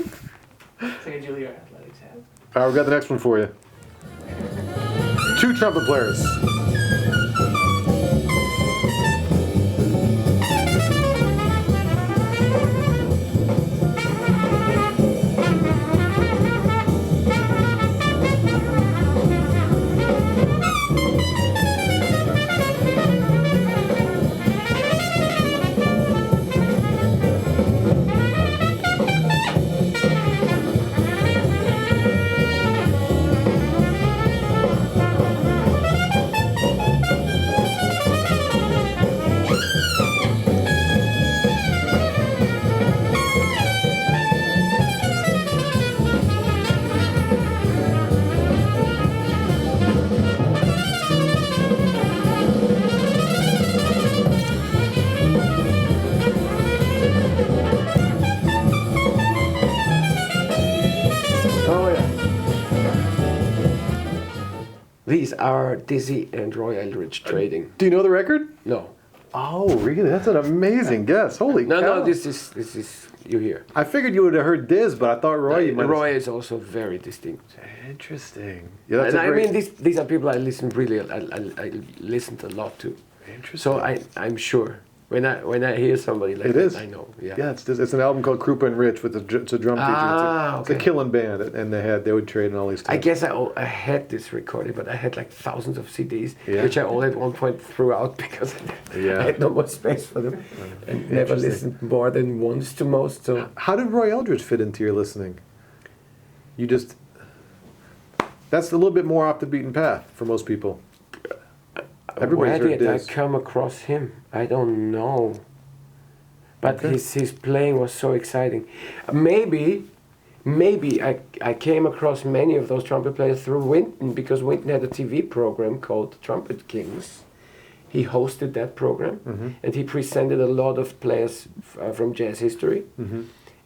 like a Juilliard Athletics hat. All right, we got the next one for you. 2 trumpet players. These are Dizzy and Roy Eldridge trading. Do you know the record? No. Oh, really? That's an amazing guess. Holy cow. No, this is you hear. I figured you would have heard Diz, but I thought Roy, you might Roy is also very distinct. Interesting. Yeah, that's And a I great... mean, these are people I listen really, I listened a lot to. Interesting. So I'm sure when I hear somebody like It that, is. I know. Yeah. Yeah, it's an album called Krupa and Rich with it's a drum feature. Ah, It's a okay. killing band, and they would trade and all these I things. guess I had this recording, but I had like thousands of CDs, Yeah. which I all at one point threw out because Yeah. I had no more space for them, and never Interesting. listened more than once to most. So How did Roy Eldridge fit into your listening? You just... That's a little bit more off the beaten path for most people. Everybody's where heard did I Diz. come across him? I don't know. But Okay. his playing was so exciting. Maybe I came across many of those trumpet players through Wynton, because Wynton had a TV program called Trumpet Kings. He hosted that program, and he presented a lot of players from jazz history.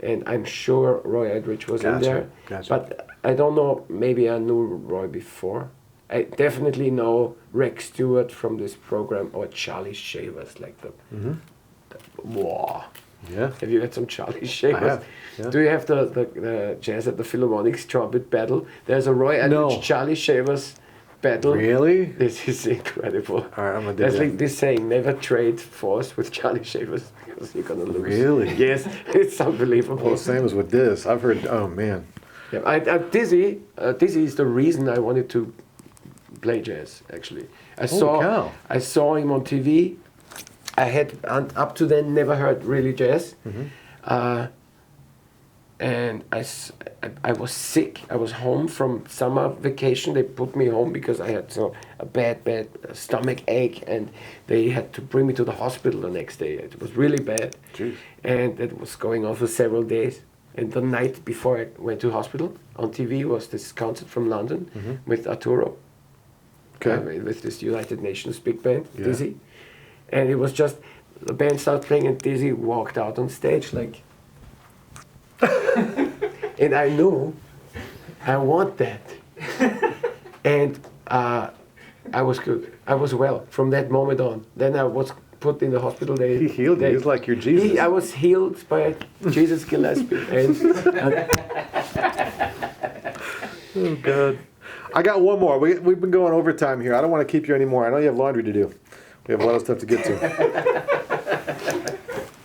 And I'm sure Roy Eldridge was in Gotcha, there. gotcha. But I don't know, maybe I knew Roy before. I definitely know Rex Stewart from this program, or Charlie Shavers, like the wow. Yeah. Have you had some Charlie Shavers? I have, yeah. Do you have the Jazz at the Philharmonic's trumpet battle? There's a Roy Eldridge No. Charlie Shavers battle. Really? This is incredible. All right, I'm gonna do That's that. like this saying, never trade force with Charlie Shavers because you're gonna lose. Really? Yes, it's unbelievable. Well, same as with this. I've heard... Oh, man. Yeah, Dizzy is the reason I wanted to play jazz. Actually, cow. I saw him on TV. I had up to then never heard really jazz, and I was sick. I was home from summer vacation. They put me home because I had a bad stomach ache, and they had to bring me to the hospital the next day. It was really bad, Jeez. and it was going on for several days. And the night before I went to hospital, on TV was this concert from London with Arturo, Okay. with this United Nations big band, Yeah. Dizzy. And it was just, the band started playing and Dizzy walked out on stage like... and I knew, I want that. And I was good. I was well from that moment on. Then I was put in the hospital. He healed you. He's like your Jesus. I was healed by Jesus Gillespie. And, Oh, God. I got one more. We've been going overtime here. I don't want to keep you anymore. I know you have laundry to do. We have a lot of stuff to get to.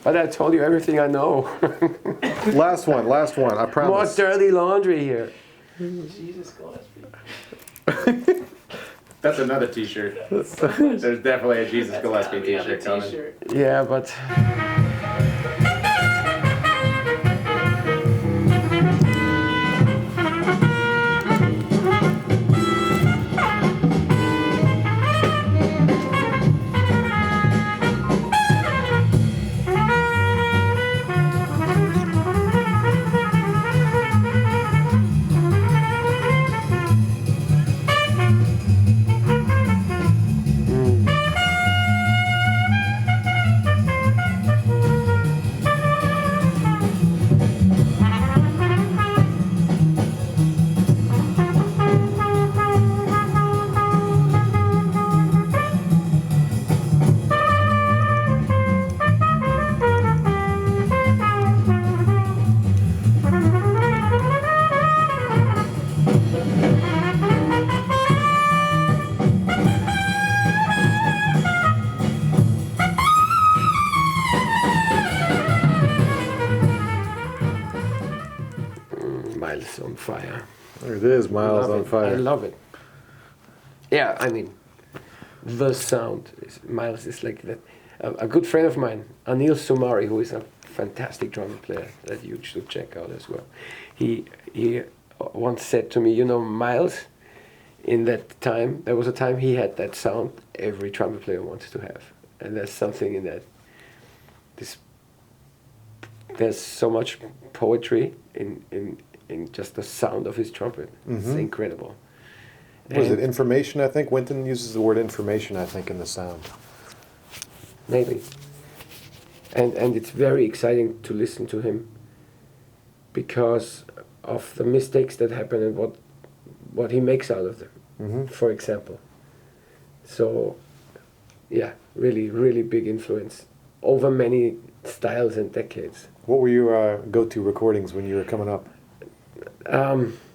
but I told you everything I know. Last one. I More promise. dirty laundry here. Jesus Gillespie. That's another T-shirt. There's definitely a Jesus Gillespie We have a T-shirt coming. T-shirt. Yeah, but... fire. There it is, Miles on I fire. love it. Yeah, I mean, the sound. Miles is like that. A good friend of mine, Anil Sumari, who is a fantastic drum player that you should check out as well. He once said to me, you know, Miles, in that time, there was a time he had that sound every trumpet player wanted to have. And there's something in that. There's so much poetry in just the sound of his trumpet. It's incredible. Was it information, I think? Wynton uses the word information, I think, in the sound. Maybe. And it's very exciting to listen to him because of the mistakes that happen and what he makes out of them, for example. So, yeah, really, really big influence over many styles and decades. What were your go-to recordings when you were coming up?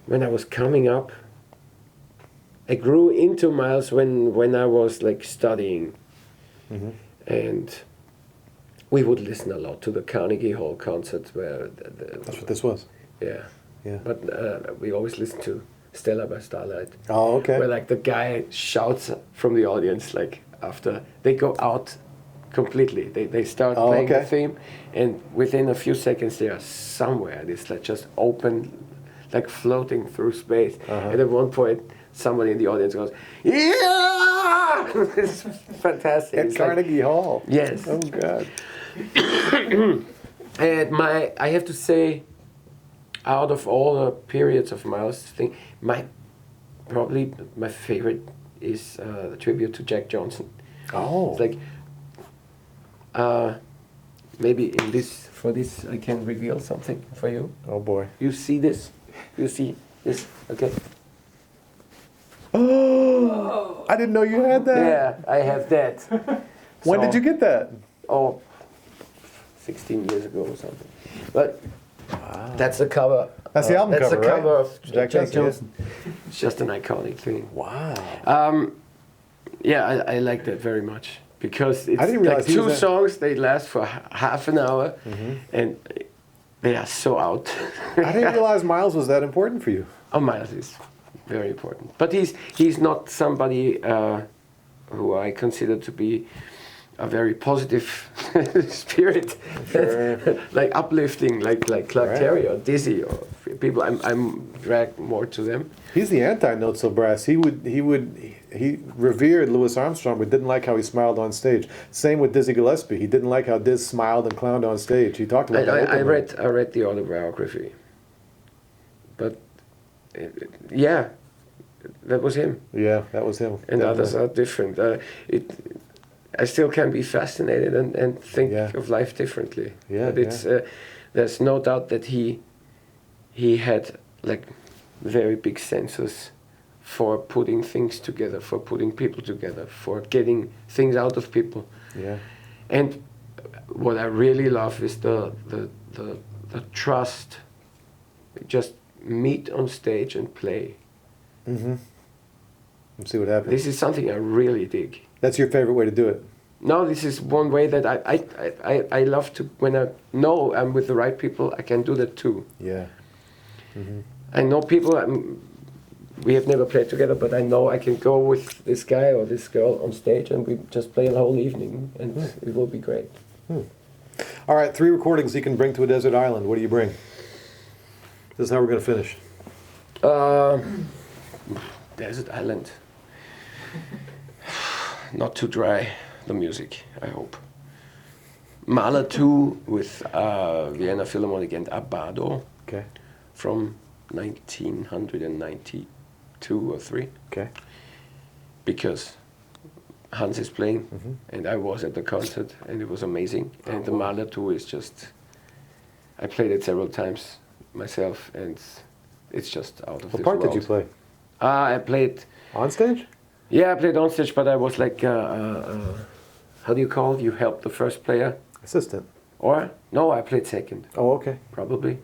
When I was coming up, I grew into Miles when I was like studying, and we would listen a lot to the Carnegie Hall concerts where That's what this was. yeah. Yeah. But we always listen to Stella by Starlight. Oh, okay. Where like the guy shouts from the audience like after they go out completely. They start playing the theme, and within a few seconds they are somewhere. It's like just open, like floating through space. And at one point, somebody in the audience goes, "Yeah!" It's fantastic. At Carnegie Hall. Yes. Oh God. And I have to say, out of all the periods of Miles' thing, probably my favorite is the tribute to Jack Johnson. Oh. It's like, maybe for this I can reveal something for you. Oh boy. You see this? You see this? Okay. Oh, I didn't know you had that. Yeah, I have that. When did you get that? Oh, 16 years ago or something. But that's the cover. That's the album that's cover, the cover right? of Jack Johnson. It's just an iconic thing. Wow. Yeah, I like that very much because it's I didn't realize like he was two that- songs. They last for half an hour, and they are so out. I didn't realize Miles was that important for you. Oh, Miles is very important, but he's not somebody who I consider to be a very positive spirit, like uplifting, like Clark Terry or Dizzy or people. I'm dragged more to them. He's the anti-note so brass. He revered Louis Armstrong, but didn't like how he smiled on stage. Same with Dizzy Gillespie. He didn't like how Diz smiled and clowned on stage. He talked about that. I read the autobiography, but yeah, that was him. Yeah, that was him. And Definitely. others are different. I still can be fascinated and think of life differently. Yeah, but it's there's no doubt that he had like very big senses for putting things together, for putting people together, for getting things out of people. Yeah. And what I really love is the trust. Just meet on stage and play. Let's see what happens. This is something I really dig. That's your favorite way to do it. No, this is one way that I love to, when I know I'm with the right people, I can do that too. Yeah. I know people, we have never played together, but I know I can go with this guy or this girl on stage and we just play a whole evening and it will be great. All right, 3 recordings you can bring to a desert island. What do you bring? This is how we're going to finish. Desert island. Not too dry, the music, I hope. Mahler 2 with Vienna Philharmonic and Abbado. Okay. From 1992 or 3. Okay. Because Hans is playing and I was at the concert and it was amazing. And the Mahler 2 is just, I played it several times myself and it's just out of this world. What part did you play? I played... On stage? Yeah, I played on stage, but I was like, how do you call it? You help the first player? Assistant. Or? No, I played second. Oh, okay. Probably.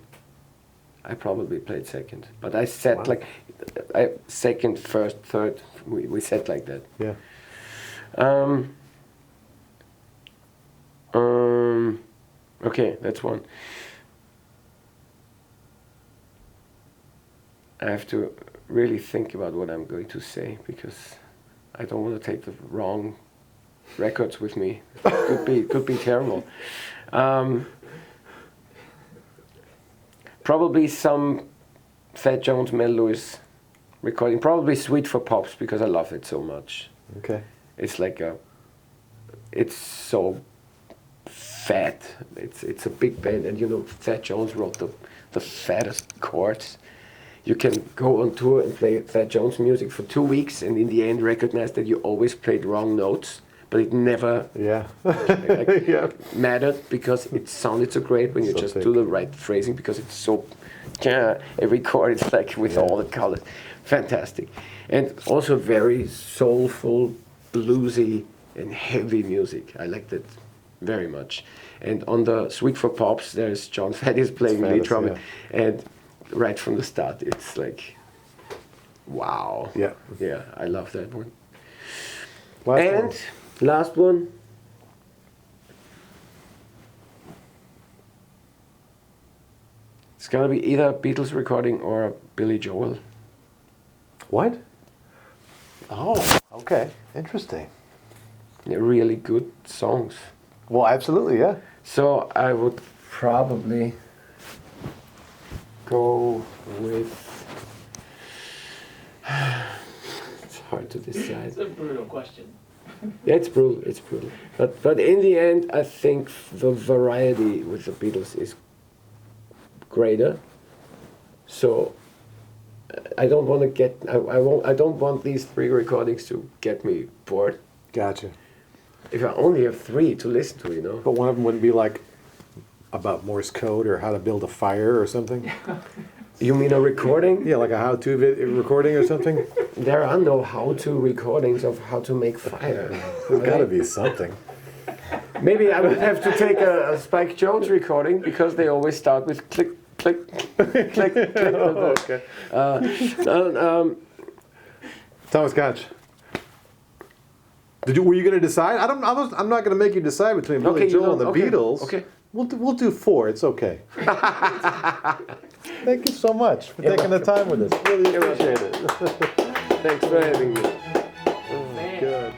I probably played second. But I sat like, second, first, third, we sat like that. Yeah. Okay, that's one. I have to really think about what I'm going to say because I don't want to take the wrong records with me. Could be terrible. Probably some Thad Jones, Mel Lewis recording. Probably Sweet for Pops because I love it so much. Okay. It's like it's so fat. It's a big band, and you know Thad Jones wrote the fattest chords. You can go on tour and play Thad Jones music for 2 weeks, and in the end recognize that you always played wrong notes, but it never Yeah. mattered because it sounded so great when you So just thick. do the right phrasing because it's so every chord is like with all the colors. Fantastic. And also very soulful, bluesy and heavy music. I like that very much. And on the Sweet for Pops there's John Faddis playing lead Faddis, trumpet, and right from the start it's like wow. Yeah. Yeah, I love that one. Last And one. last one. It's gonna be either a Beatles recording or a Billy Joel. What? Oh, okay. Interesting. They're really good songs. Well, absolutely, yeah. So I would probably go with. It's hard to decide. It's a brutal question. Yeah, it's brutal. It's brutal. But in the end, I think the variety with the Beatles is greater. So I don't want to get. I don't want these 3 recordings to get me bored. Gotcha. If I only have 3 to listen to, you know. But one of them wouldn't be like about Morse code or how to build a fire or something? You mean a recording? Yeah, like a how-to recording or something? There are no how-to recordings of how to make fire. There's got to be something. Maybe I would have to take a Spike Jones recording because they always start with click, click, click, click. Oh, okay. Thomas Gansch. Were you going to decide? I'm not going to make you decide between Billy Okay, Joel and the okay, Beatles. okay. We'll do 4. It's okay. Thank you so much for taking the time with us. Really appreciate it. Thanks for having me. Man. Good.